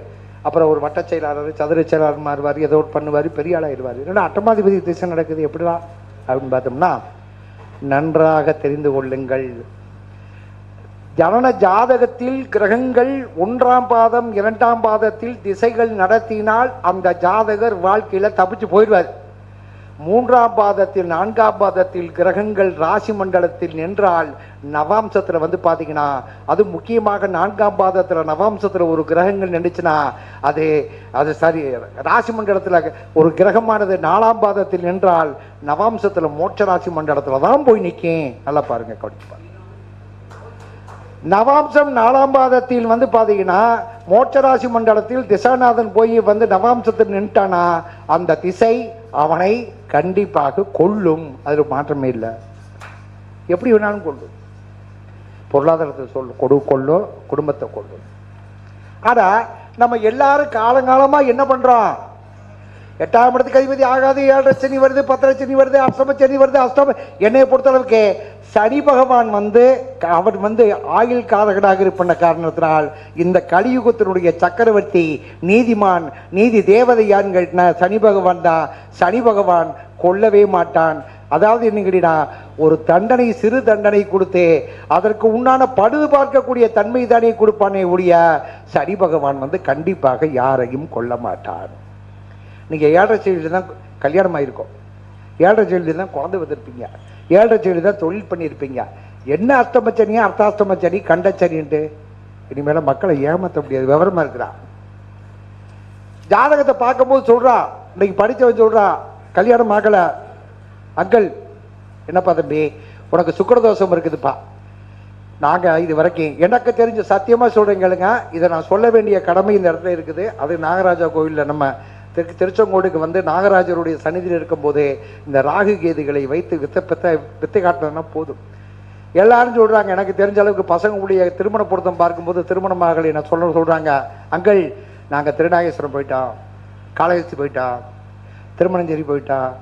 அப்புறம் ஒரு வட்ட செயலாளர், சதுர செயலாளர் மாறுவார், ஏதோ ஒரு பண்ணுவார், பெரிய ஆளாயிடுவார். என்னடா அட்டமாதிபதி திசை நடக்குது எப்படிதான் அப்படின்னு பார்த்தோம்னா, நன்றாக தெரிந்து கொள்ளுங்கள். ஜனன ஜாதகத்தில் கிரகங்கள் 1ஆம் பாதம் 2ஆம் பாதத்தில் திசைகள் நடத்தினால் அந்த ஜாதகர் வாழ்க்கையில தப்பிச்சு போயிடுவார். 3ஆம் பாதத்தில் 4ஆம் பாதத்தில் கிரகங்கள் ராசி மண்டலத்தில் நின்றால் நவாம்சத்துல பாத்தீங்கன்னா, அது முக்கியமாக 4ஆம் பாதத்துல நவாம்சத்துல ஒரு கிரகங்கள் நின்றுச்சுன்னா அது சரி. ராசி மண்டலத்துல ஒரு கிரகமானது 4ஆம் பாதத்தில் நின்றால் நவாம்சத்துல மோட்ச ராசி மண்டலத்துல தான் போய் நிற்கும். நல்லா பாருங்க, கவனிச்சு பாருங்க. நவாம்சம் 4ஆம் பாதத்தில் பாத்தீங்கன்னா மோட்சராசி மண்டலத்தில் திசாநாதன் போய் நவாம்சத்தில் நின்ட்டானா அந்த திசை அவனை கண்டிப்பாக கொல்லும். அது மாற்றமே இல்லை. எப்படி வேணாலும் கொள்ளும். பொருளாதாரத்தை கொள்ளும், குடும்பத்தை கொள்ளும். ஆனா நம்ம எல்லாரும் காலங்காலமா என்ன பண்றோம்? 8ஆம் இடத்துக்கு அதிபதி ஆகாது, 7 சனி வருது, 10 சனி வருது, அஷ்டம சனி வருது. என்னைய பொறுத்தளவுக்கு சனி பகவான் அவர் ஆயுள் காரகனாக இருப்பன காரணத்தினால் இந்த கலியுகத்தினுடைய சக்கரவர்த்தி நீதிமான் நீதி தேவதையான்னு சனி பகவான் தான். சனி பகவான் கொல்லவே மாட்டான். அதாவது என்னங்கடினா, ஒரு தண்டனை சிறு தண்டனை கொடுத்து அதற்கு உண்டான பழுது பார்க்கக்கூடிய தன்மை தானே கொடுப்பானே ஒழிய சனி பகவான் கண்டிப்பாக யாரையும் கொல்ல மாட்டான். நீங்க 7 செயலில் தான் கல்யாணம் ஆயிருக்கும், 7 செயலில் தான் குழந்தை வந்திருப்பீங்க, 7 செயலில் தான் தொழில் பண்ணியிருப்பீங்க. என்ன அஷ்டமச்சனியா அர்த்தாஷ்டமச்சனி கண்டச்சனின்ட்டு இனிமேல மக்களை ஏமாற்ற முடியாது. விவரமா இருக்கிறா. ஜாதகத்தை பார்க்கும்போது சொல்றா, இன்னைக்கு படித்தவன் சொல்றா, கல்யாணம் ஆகல, அங்கிள் என்னப்பா தம்பி உனக்கு சுக்கிரதோஷம் இருக்குதுப்பா. நாங்க இது வரைக்கும் எனக்கு தெரிஞ்ச சத்தியமா சொல்றேன் கேளுங்க, இதை நான் சொல்ல வேண்டிய கடமை இந்த இடத்துல இருக்குது. அது நாகராஜா கோவிலில் நம்ம திருச்செங்கோடுக்கு நாகராஜருடைய சன்னிதியில் இருக்கும் போதே இந்த ராகு கேதுகளை வைத்து வித்தை காட்டினா போதும். எல்லாரும் சொல்றாங்க, எனக்கு தெரிஞ்ச அளவுக்கு பசங்களுடைய திருமண பொருத்தம் பார்க்கும்போது திருமணமாகலை நான் சொல்றாங்க, அங்கிள் நாங்கள் திருநாகேஸ்வரம் போயிட்டோம், காளஹஸ்தி போயிட்டோம், திருமணஞ்சேரி போயிட்டோம்,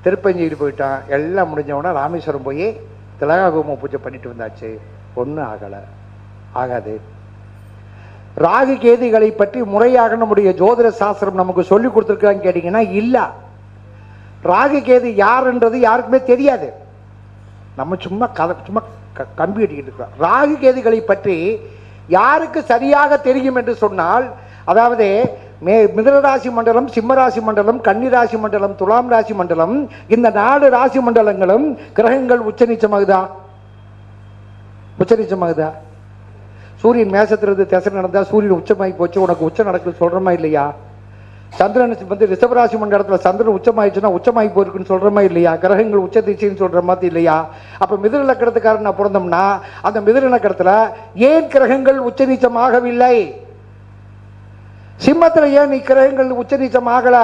திருப்பஞ்சேரி போயிட்டோம், எல்லாம் முடிஞ்சவொடனே ராமேஸ்வரம் போய் திலகாகோம பூஜை பண்ணிட்டு வந்தாச்சு, ஒன்றும் ஆகலை. ஆகாது. ராகு கேதுகளை பற்றி முறையாக நம்முடைய ஜோதிட சாஸ்திரம் நமக்கு சொல்லி கொடுத்துருக்கான்னு கேட்டீங்கன்னா இல்ல. ராகு கேது யாருன்றது யாருக்குமே தெரியாது. நம்ம சும்மா கம்பி கட்டிக்கிட்டு இருக்கிறோம். ராகு கேதுகளை பற்றி யாருக்கு சரியாக தெரியும் என்று சொன்னால், அதாவது மிதுன ராசி மண்டலம், சிம்ம ராசி மண்டலம், கன்னி ராசி மண்டலம், துலாம் ராசி மண்டலம், இந்த 4 ராசி மண்டலங்களும் கிரகங்கள் உச்சநீச்சமாகுதா? உச்சநீச்சமாகுதா? சூரியன் மேசத்திலிருந்து திசை நடந்தா சூரியன் உச்சமாகி போச்சு, உனக்கு உச்சம் நடக்குது சொல்றமா இல்லையா? சந்திரன் ரிஷபராசி மண்டலத்தில் சந்திரன் உச்சமாயிடுச்சுன்னா உச்சமாகி போயிருக்குன்னு சொல்றமா இல்லையா? கிரகங்கள் உச்ச திசைன்னு சொல்ற மாதிரி இல்லையா? அப்ப மிதுன லக்கணத்துக்காரன் பிறந்தோம்னா அந்த மிதுன லக்கணத்துல ஏன் கிரகங்கள் உச்சநீச்சமாகவில்லை? சிம்மத்துல ஏன் கிரகங்கள் உச்சநீச்சம் ஆகல?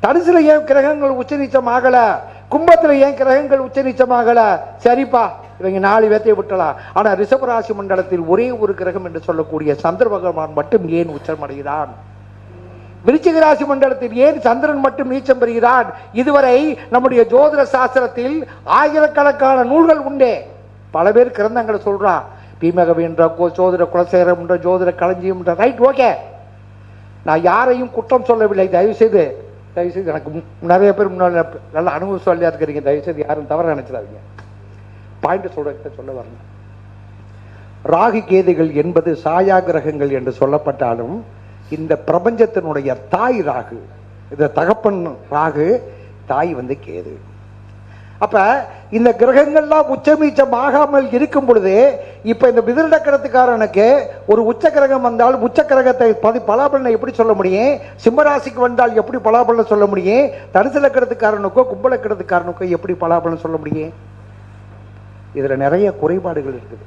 தனுசுல ஏன் கிரகங்கள் உச்சநீச்சம் ஆகல? கும்பத்துல ஏன் கிரகங்கள் உச்சநீச்சம் ஆகல? சரிப்பா, இவங்க 4 பேர்த்தையும் விட்டலாம். ஆனா ரிஷபராசி மண்டலத்தில் ஒரே ஒரு கிரகம் என்று சொல்லக்கூடிய சந்திர பகவான் மட்டும் ஏன் உச்சம் அடைகிறான்? விருச்சிக ராசி மண்டலத்தில் ஏன் சந்திரன் மட்டும் நீச்சம் பெறுகிறான்? இதுவரை நம்முடைய ஜோதிட சாஸ்திரத்தில் ஆயிரக்கணக்கான நூல்கள் உண்டே. பல பேர் கிரந்தங்களை சொல்றான். பீமகவின்ற ஜோதிட குலசேகரம் ஜோதிட களஞ்சியம். ரைட், ஓகே, நான் யாரையும் குற்றம் சொல்லவில்லை. தயவுசெய்து எனக்கு நிறைய பேர் முன்னாடி நல்ல அனுபவசாலியா இருக்கிறீங்க. தயவுசெய்து யாரும் தவற நினைச்சிடாதீங்க. பாயிண்ட் சொல்ல வரணும். ராகு கேதுகள் என்பது சாயா கிரகங்கள் என்று சொல்லப்பட்டாலும் இந்த பிரபஞ்சத்தினுடைய தாய் ராகு, இந்த தகப்பன் ராகு, தாய் கேது. அப்ப இந்த கிரகங்கள்லாம் உச்சமீச்சம் ஆகாமல் இருக்கும் பொழுது இப்ப இந்த மிதுன லக்கணத்துக்காரனுக்கு ஒரு உச்ச கிரகம் வந்தால் உச்ச கிரகத்தை பலாபலனை எப்படி சொல்ல முடியும்? சிம்மராசிக்கு வந்தால் எப்படி பலாபலன் சொல்ல முடியும்? தனுசு லக்கணத்துக்காரனுக்கோ கும்ப லக்கணத்துக்காரனுக்கோ எப்படி பலாபலன் சொல்ல முடியும்? இதுல நிறைய குறைபாடுகள் இருக்குது.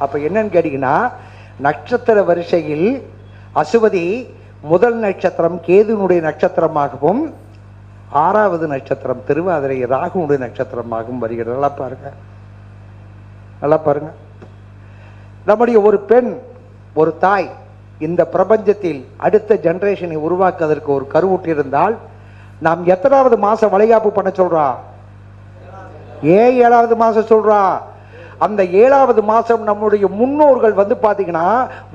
அப்ப என்னன்னு கேட்டீங்கன்னா, நட்சத்திர வரிசையில் அசுவதி முதல் நட்சத்திரம் கேதுனுடைய நட்சத்திரமாகவும் 6வது நட்சத்திரம் திருவாதிரை ராகுனுடைய நட்சத்திரமாகவும் வருகிறது. நல்லா பாருங்க, நல்லா பாருங்க. நம்முடைய ஒரு பெண், ஒரு தாய் இந்த பிரபஞ்சத்தில் அடுத்த ஜெனரேஷனை உருவாக்குவதற்கு ஒரு கருவுற்று இருந்தால் நாம் எத்தனாவது மாசம் வளைகாப்பு பண்ண சொல்றா? ஏன் 7வது மாசம் சொல்றா? அந்த 7வது மாசம் நம்முடைய முன்னோர்கள் பாத்தீங்கன்னா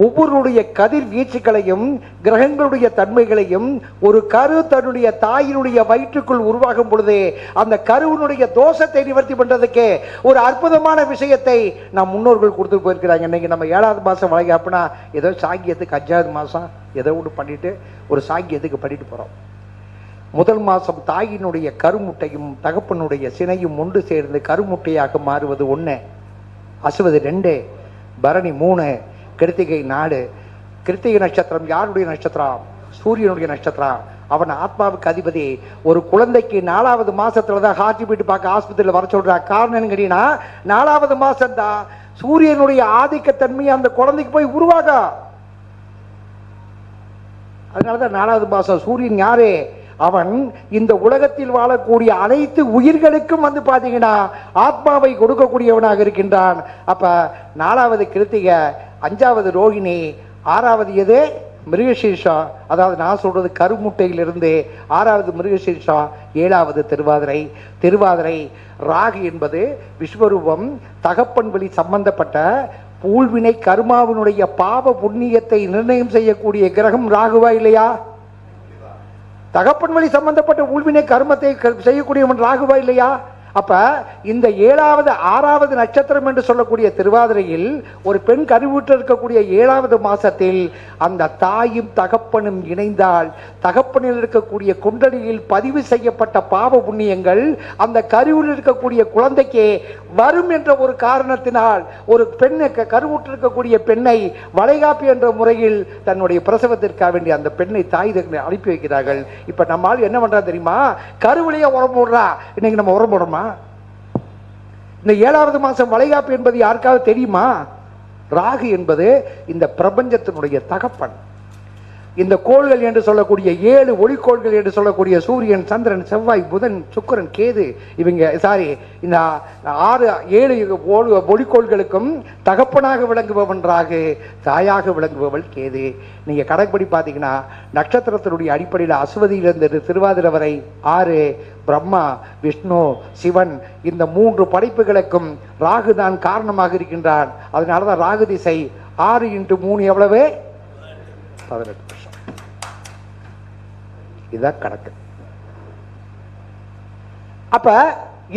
ஒவ்வொருடைய கதிர் வீச்சுகளையும் கிரகங்களுடைய தன்மைகளையும் ஒரு கரு தன்னுடைய தாயினுடைய வயிற்றுக்குள் உருவாகும் பொழுது அந்த கருவினுடைய தோஷத்தை நிவர்த்தி பண்றதுக்கு ஒரு அற்புதமான விஷயத்தை நம் முன்னோர்கள் கொடுத்து போயிருக்கிறாங்க. இன்னைக்கு நம்ம 7வது மாசம் வளைகாப்புனா ஏதோ சாங்கியத்துக்கு 5வது மாசம் ஏதோ ஒன்று பண்ணிட்டு ஒரு சாங்கியத்துக்கு பண்ணிட்டு போறோம். முதல் மாசம் தாயினுடைய கருமுட்டையும் தகப்பனுடைய சினையும் ஒன்று சேர்ந்து கருமுட்டையாக மாறுவது 1, அசுவது 2, பரணி 3, கிருத்திகை 4. கிருத்திகை நட்சத்திரம் யாருடைய நட்சத்திரம்? சூரியனுடைய நட்சத்திரம். அவன் ஆத்மாவுக்கு அதிபதி. ஒரு குழந்தைக்கு 4வது மாசத்துலதான் ஹார்ட் பீட் பார்க்க ஆஸ்பத்திரியில் வர சொல்றா. காரணம் கேட்டீங்கன்னா 4வது மாசம் தான் சூரியனுடைய ஆதிக்கத்தன்மை அந்த குழந்தைக்கு போய் உருவாக. அதனாலதான் 4வது மாசம். சூரியன் யாரு? அவன் இந்த உலகத்தில் வாழக்கூடிய அனைத்து உயிர்களுக்கும் பாத்தீங்கன்னா ஆத்மாவை கொடுக்கக்கூடியவனாக இருக்கின்றான். அப்ப 4வது கிருத்திகை, 5வது ரோகிணி, 6வது எது? மிருகசீர்ஷம். அதாவது நான் சொல்றது கருமுட்டையிலிருந்து 6வது மிருகசீர்ஷம், 7வது திருவாதிரை. திருவாதிரை ராகு என்பது விஸ்வரூபம், தகப்பன் வழி சம்பந்தப்பட்ட பூழ்வினை கர்மாவினுடைய பாவ புண்ணியத்தை நிர்ணயம் செய்யக்கூடிய கிரகம் ராகுவா இல்லையா? தகப்பன் வழி சம்பந்தப்பட்ட ஊழ்வினை கர்மத்தை செய்யக்கூடியவன் ராகுவா இல்லையா? அப்ப இந்த 7வது 6வது நட்சத்திரம் என்று சொல்லக்கூடிய திருவாதிரையில் ஒரு பெண் கருவுற்று இருக்கக்கூடிய 7வது மாசத்தில் அந்த தாயும் தகப்பனும் இணைந்தால் தகப்பனில் இருக்கக்கூடிய குண்டலியில் பதிவு செய்யப்பட்ட பாவ புண்ணியங்கள் அந்த கருவில் இருக்கக்கூடிய குழந்தைக்கு வரும் என்ற ஒரு காரணத்தினால் ஒரு பெண்ணை கருவுற்று இருக்கக்கூடிய பெண்ணை வளைகாப்பு என்ற முறையில் தன்னுடைய பிரசவத்திற்காக வேண்டிய அந்த பெண்ணை தாய் அனுப்பி வைக்கிறார்கள். இப்ப நம்மால் என்ன பண்றா தெரியுமா? கருவிலேயே உரம் போடுறா. இன்னைக்கு நம்ம உரம் போடுறோமா? இந்த 7வது மாசம் வளைகாப்பு என்பது யாருக்காவது தெரியுமா? ராகு என்பது இந்த பிரபஞ்சத்தினுடைய தகப்பன். இந்த கோள்கள் என்று சொல்லக்கூடிய 7 ஒளிக்கோள்கள் என்று சொல்லக்கூடிய சூரியன், சந்திரன், செவ்வாய், புதன், சுக்கிரன், கேது, இவங்க இந்த 7 ஒளிக்கோள்களுக்கும் தகப்பனாக விளங்குபவன் ராகு, தாயாக விளங்குபவள் கேது. நீங்க கணக்குப்படி பார்த்தீங்கன்னா நட்சத்திரத்தினுடைய அடிப்படையில் அஸ்வதியிலிருந்து திருவாதிரை வரை 6, பிரம்மா, விஷ்ணு, சிவன், இந்த 3 படைப்புகளுக்கும் ராகு தான் காரணமாக இருக்கின்றான். அதனாலதான் ராகு திசை 6 × 3 எவ்வளவு? 18 வருஷம். இதான் கணக்கு. அப்ப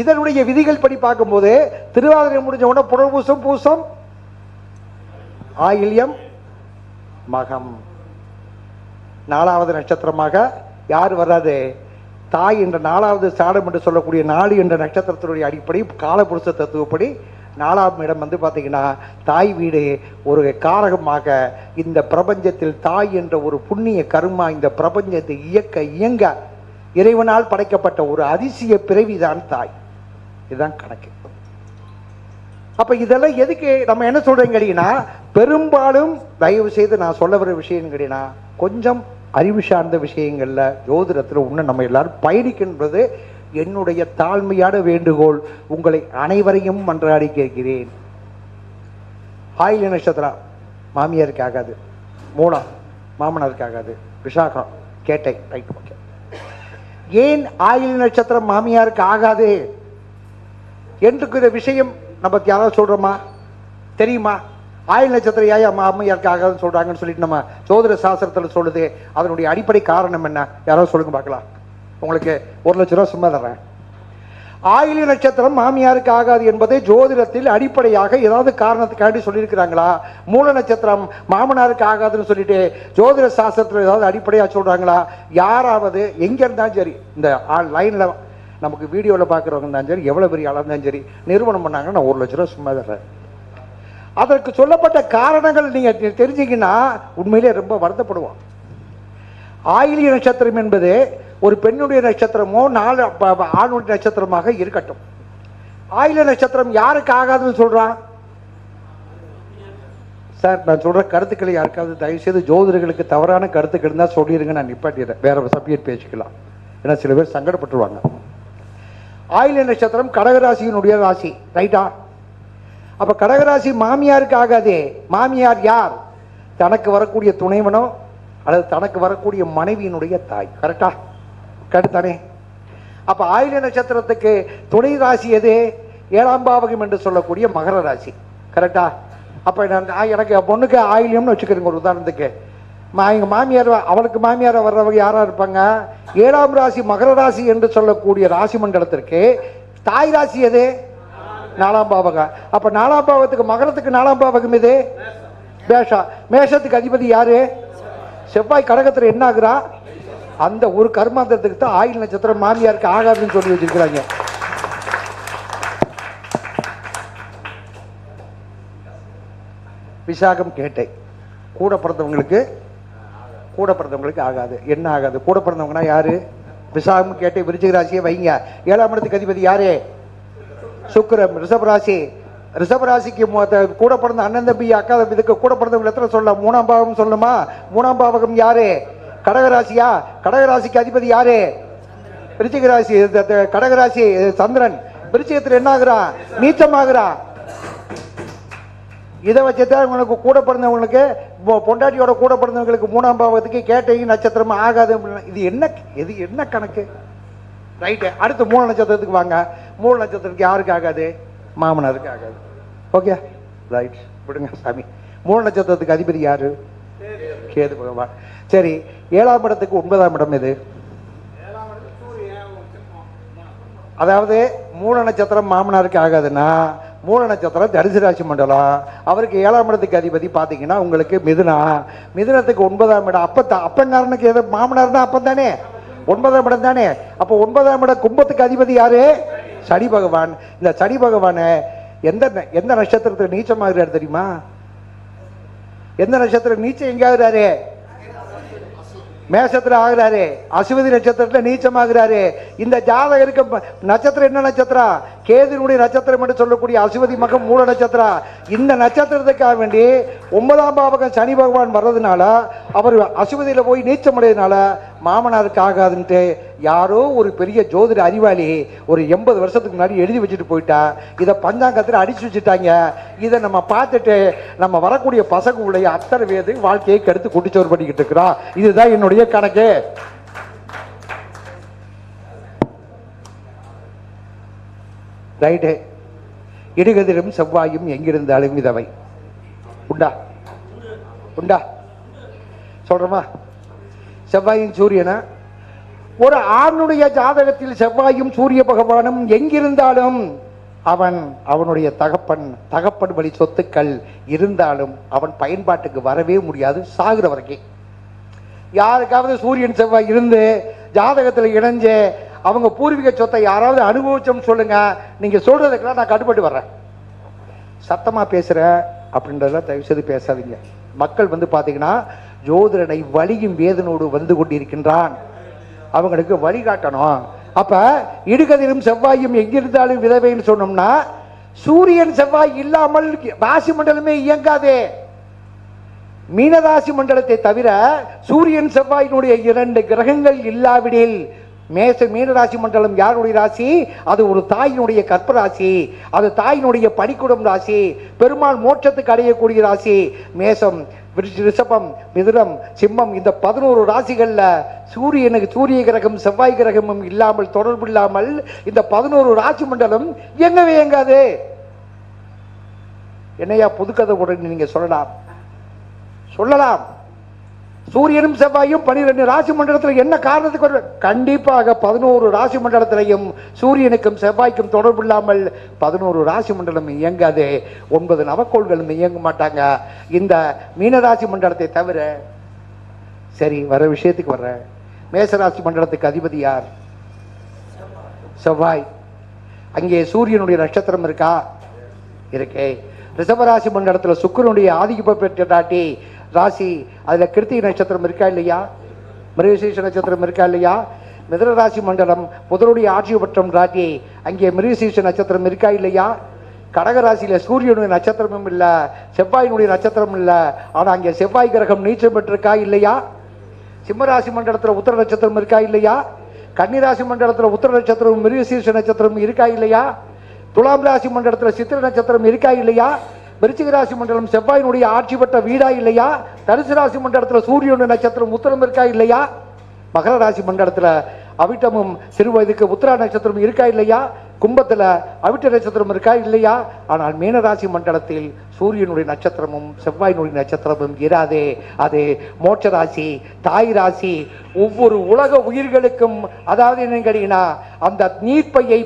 இதனுடைய விதிகள் படி பார்க்கும்போது திருவாதிரை முடிஞ்ச உடனே புனர்பூசம், பூசம், ஆயில்யம், மகம். 4வது நட்சத்திரமாக யார் வர்றாரு? தாய் என்ற 4வது சாடம் என்று சொல்லக்கூடிய 4 என்ற நட்சத்திரத்தினுடைய அடிப்படை காலபுருஷ தத்துவப்படி 4ஆம் இடம் வந்து பார்த்தீங்கன்னா தாய் வீடு ஒரு காரகமாக இந்த பிரபஞ்சத்தில் தாய் என்ற ஒரு புண்ணிய கர்மா இந்த பிரபஞ்சத்தை இயங்க இறைவனால் படைக்கப்பட்ட ஒரு அதிசய பிறவிதான் தாய். இதுதான் கணக்கு. அப்ப இதெல்லாம் எதுக்கு நம்ம என்ன சொல்றேன் கேட்டீங்கன்னா, பெரும்பாலும் தயவு செய்து நான் சொல்ல வர விஷயம் கேட்டீங்கன்னா கொஞ்சம் அறிவு சார்ந்த விஷயங்கள்ல ஜோதிடத்தில் இன்னும் நம்ம எல்லாரும் பயணிக்கின்றது என்னுடைய தாழ்மையான வேண்டுகோள். உங்களை அனைவரையும் மன்றாடி கேட்கிறேன். ஆயில்ய நட்சத்திரம் மாமியாருக்கு ஆகாது, மூலம் மாமனாருக்கு ஆகாது, விசாகம் கேட்டை ரைட். ஓகே, ஏன் ஆயில்ய நட்சத்திரம் மாமியாருக்கு ஆகாது என்கிற விஷயம் நம்ம யாராவது சொல்றோமா? தெரியுமா? ஆயுள் நட்சத்திரம் ஏன் மாமியாருக்கு ஆகாதுன்னு சொல்றாங்கன்னு சொல்லிட்டு நம்ம ஜோதிட சாஸ்திரத்தில் சொல்லுது. அதனுடைய அடிப்படை காரணம் என்ன? யாராவது சொல்லுங்க பார்க்கலாம். உங்களுக்கு 1 லட்சம் ரூபா சும்மா தர்றேன். ஆயில்ய நட்சத்திரம் மாமியாருக்கு ஆகாது என்பதை ஜோதிடத்தில் அடிப்படையாக ஏதாவது காரணத்துக்காண்டி சொல்லியிருக்கிறாங்களா? மூல நட்சத்திரம் மாமனாருக்கு ஆகாதுன்னு சொல்லிட்டு ஜோதிட சாஸ்திரத்தில் ஏதாவது அடிப்படையாக சொல்றாங்களா? யாராவது எங்க இருந்தாலும் சரி, இந்த லைன்ல நமக்கு வீடியோவில் பார்க்குறவங்க இருந்தாலும் சரி, எவ்வளோ பெரிய ஆளாக இருந்தாலும் சரி, நிறுவனம் பண்ணாங்கன்னா நான் 1 லட்சம் ரூபா சும்மா தர்றேன். அதற்கு சொல்லப்பட்ட காரணங்கள் நீங்க தெரிஞ்சிங்கன்னா உண்மையிலே ரொம்ப வருத்தப்படுவோம். ஆயில்ய நட்சத்திரம் என்பது ஒரு பெண்ணுடைய நட்சத்திரமோ 4 ஆணுடைய நட்சத்திரமாக இருக்கட்டும். ஆயில்ய நட்சத்திரம் யாருக்கு ஆகாதுன்னு சொல்றான் சார்? நான் சொல்ற கருத்துக்களை யாருக்காவது தயவு செய்து ஜோதிடர்களுக்கு தவறான கருத்துக்கள் இருந்தால் சொல்லிடுங்க, நான் நிப்பாட்டிடுறேன். வேற சப்ஜெக்ட் பேசிக்கலாம். ஏன்னா சில பேர் சங்கடப்பட்டுருவாங்க. ஆயில்ய நட்சத்திரம் கடகராசியினுடைய ராசி, ரைட்டா? அப்ப கடகராசி மாமியாருக்கு ஆகாதே. மாமியார் யார்? தனக்கு வரக்கூடிய துணைவனோ அல்லது தனக்கு வரக்கூடிய மனைவியினுடைய தாய். கரெக்டா? கரெக்ட் தானே? அப்ப ஆயில்ய நட்சத்திரத்துக்கு துணை ராசி எது? 7ஆம் பாவகம் என்று சொல்லக்கூடிய மகர ராசி. கரெக்டா? அப்ப எனக்கு பொண்ணுக்கு ஆயில்யம்னு வச்சுக்கிறேங்க ஒரு உதாரணத்துக்கு. எங்க மாமியார், அவளுக்கு மாமியார வர்றவங்க யாரா இருப்பாங்க? 7ஆம் ராசி மகர ராசி என்று சொல்லக்கூடிய ராசி மண்டலத்திற்கு தாய் ராசி எது? 4ஆம் பாவகம். அப்ப 4ஆம் பாவத்துக்கு மகரத்துக்கு 4ஆம் பாவகம் இது மேஷா. மேஷத்துக்கு அதிபதி யாரு? செவ்வாய். கடகத்துல என்ன ஆகுறா? அந்த ஒரு கர்மாந்தத்துக்கு தான் ஆயுள் நட்சத்திரம் மாமியாருக்கு ஆகாதுன்னு சொல்லி வச்சிருக்கிறாங்க. விசாகம் கேட்டை கூட பிறந்தவங்களுக்கு ஆகாது. என்ன ஆகாது? கூட பிறந்தவங்கன்னா யாரு? விசாகம் கேட்டை விருச்சிக ராசியை வைங்க. 7ஆம் இடத்துக்கு அதிபதி யாரு? சுக்கிரன். ரிஷபராசி. ரிஷபராசிக்கு கூட பிறந்த அண்ணன் தம்பி அக்கா தம்பி இதுக்கு கூட பிறந்தவங்க எத்தனை சொல்லலாம்? 3ஆம் பாவகம் சொல்லணுமா? 3ஆம் பாவகம் யாரு? கடகராசியா? கடகராசிக்கு அதிபதி யாரு? விருச்சிக ராசி. கடகராசி சந்திரன். விருச்சிகத்தில் என்ன ஆகுறான்? நீச்சமாகிறான். இதை வச்சுதான் உங்களுக்கு கூட பிறந்தவங்களுக்கு, பொண்டாட்டியோட கூட பிறந்தவங்களுக்கு 3ஆம் பாவத்துக்கு கேட்டை நட்சத்திரம் ஆகாது. இது என்ன கணக்கு? ரைட்டு. அடுத்து மூல நட்சத்திரத்துக்கு வாங்க. மூல நட்சத்திரத்துக்கு யாருக்கு ஆகாது? மாமனாருக்கு ஆகாது. ஓகே, ரைட், விடுங்க சாமி. மூல நட்சத்திரத்துக்கு அதிபதி யாரு? கேது பகவான். சரி, 7ஆம் இடத்துக்கு 9ஆம் இடம் எது? அதாவது மூல நட்சத்திரம் மாமனாருக்கு ஆகாதுன்னா மூல நட்சத்திரம் தனுசு ராசி மண்டலம். அவருக்கு 7ஆம் இடத்துக்கு அதிபதி பாத்தீங்கன்னா உங்களுக்கு மிதுனா. மிதுனத்துக்கு 9ஆம் இடம். அப்பங்காரனுக்கு எது? மாமனார் தான் அப்பன் தானே, 9ஆம் இடம் தானே. அப்போ 9ஆம் இடம் கும்பத்துக்கு அதிபதி யாரு? சனி பகவான். இந்த சனி பகவான எந்த நட்சத்திரத்துக்கு நீச்சமாகிறாரு தெரியுமா? எந்த நட்சத்திரம் நீச்சம் எங்க ஆகுறாரு? மேஷத்துல ஆகுறாரு. அசுவதி நட்சத்திரத்துல நீச்சமாகிறாரு. இந்த ஜாதகருக்கு நட்சத்திரம் என்ன நட்சத்திரம்? கேதுனுடைய நட்சத்திரம் என்று சொல்லக்கூடிய அசுவதி மகம் மூல நட்சத்திரம். இந்த நட்சத்திரத்துக்காக வேண்டி 9ஆம் பாவகம் சனி பகவான் வர்றதுனால அவர் அசுவதியில போய் நீச்சம் அடையதுனால மாமனாருக்கு ஆகாதுன்ட்டு யாரோ ஒரு பெரிய ஜோதிட அறிவாளி ஒரு 80 வருஷத்துக்கு முன்னாடி எழுதி வச்சுட்டு போயிட்டா. இதை பஞ்சாங்கத்தில் அடிச்சு வச்சுட்டாங்க. இதை நம்ம பார்த்துட்டு நம்ம வரக்கூடிய பசங்க உடைய அத்தனை பேரு வாழ்க்கையை கெடுத்து குட்டிச்சோறு பண்ணிக்கிட்டு இருக்கிறோம். இதுதான் என்னுடைய கணக்கு. ரைட்டு. இடுகதிரும் செவ்வாயும் எங்கிருந்தாலும் இதவை உண்டா உண்டா சொல்றமா? செவ்வாயும் சூரியனா? ஒரு ஆணுடைய ஜாதகத்தில் செவ்வாயும் சூரிய பகவானும் எங்கிருந்தாலும் அவனுடைய தகப்பன் வழி சொத்துக்கள் இருந்தாலும் அவன் பயன்பாட்டுக்கு வரவே முடியாது சாகுற வரைக்கும். யாருக்காவது சூரியன் செவ்வாய் இருந்து ஜாதகத்தில் இணைஞ்சு அவங்க பூர்வீக சொத்தை யாராவது அனுபவிச்சோம்னு சொல்லுங்க. நீங்க சொல்றதுக்கெல்லாம் நான் கட்டுப்பட்டு வர்றேன். சத்தமா பேசுறேன் அப்படின்றதெல்லாம் தயவு செய்து பேசாதீங்க. மக்கள் பாத்தீங்கன்னா ஜோதிடனை வலியும் வேதனோடு வந்து கொண்டிருக்கின்றான். அவங்களுக்கு வழிகாட்டணும். அப்ப இடுகதிரும் செவ்வாயும் எங்கிருந்தாலும் விதவைன்னு சொன்னோம்னா சூரியன் செவ்வாய் இல்லாமல் ராசி மண்டலமே இயங்காதே. மீனராசி மண்டலத்தை தவிர சூரியன் செவ்வாயினுடைய 2 கிரகங்கள் இல்லாவிடில் மீனராசி மண்டலம் யாருடைய ராசி? அது ஒரு தாயினுடைய கற்ப ராசி, அது தாயினுடைய பணிக்குடம் ராசி, பெருமாள் மோட்சத்துக்கு அடையக்கூடிய ராசி. மேசம், ரிஷபம், மிதுனம், சிம்மம், இந்த 11 ராசிகள்ல சூரிய கிரகம் செவ்வாய் கிரகமும் இல்லாமல் தொடர்பு இல்லாமல் இந்த 11 ராசி மண்டலம் எங்கவே எங்காது. என்னையா புதுக்கதை உடனே நீங்க சொல்லலாம். சூரியனும் செவ்வாயும் 12 ராசி மண்டலத்தில் என்ன காரணத்துக்கு கண்டிப்பாக 11 ராசி மண்டலத்திலையும் சூரியனுக்கும் செவ்வாய்க்கும் தொடர்பு இல்லாமல் 11 ராசி மண்டலம் இயங்காது. 9 நவக்கோள்களும் இயங்க மாட்டாங்க இந்த மீனராசி மண்டலத்தை தவிர. சரி, வர விஷயத்துக்கு வர்ற. மேசராசி மண்டலத்துக்கு அதிபதி யார்? செவ்வாய். அங்கே சூரியனுடைய நட்சத்திரம் இருக்கா? இருக்கே. ரிஷபராசி மண்டலத்தில் சுக்கிரனுடைய ஆதிக்கம் பெற்றாட்டி ராசி, அதுல கிருத்திகை நட்சத்திரம் இருக்கா இல்லையா? மிருகசீஷ நட்சத்திரம் இருக்கா இல்லையா? மிதுன ராசி மண்டலம் புதனுடைய ஆட்சி பட்டம் ராட்டி, அங்கே மிருகசீஷ நட்சத்திரம் இருக்கா இல்லையா? கடகராசியில சூரியனுடைய நட்சத்திரமும் இல்ல, செவ்வாயினுடைய நட்சத்திரம் இல்ல, ஆனா அங்கே செவ்வாய் கிரகம் நீச்சம் பெற்றிருக்கா இல்லையா? சிம்மராசி மண்டலத்தில் உத்தர நட்சத்திரம் இருக்கா இல்லையா? கன்னிராசி மண்டலத்தில் உத்தர நட்சத்திரம் மிருகசீஷ நட்சத்திரம் இருக்கா இல்லையா? துலாம் ராசி மண்டலத்தில் சித்திர நட்சத்திரம் இருக்கா இல்லையா? விருச்சிக ராசி மண்டலம் செவ்வாயினுடைய ஆட்சி பெற்ற வீடா இல்லையா? தனுசு ராசி மண்டலத்தில் சூரியனுடைய நட்சத்திரம் உத்தரம் இருக்கா இல்லையா? மகர ராசி மண்டலத்தில் அவிட்டமும் சிறு வயதுக்கு உத்தரா நட்சத்திரம் இருக்கா இல்லையா? கும்பத்துல அவிட்ட நட்சத்திரம் இருக்கா இல்லையா? ஆனால் மீனராசி மண்டலத்தில் சூரியனுடைய நட்சத்திரமும் செவ்வாயினுடைய நட்சத்திரமும் இராதே. அது மோட்ச ராசி, தாய் ராசி. ஒவ்வொரு உலக உயிர்களுக்கும், அதாவது என்ன கேட்டீங்கன்னா, அந்த நீர்ப்பையை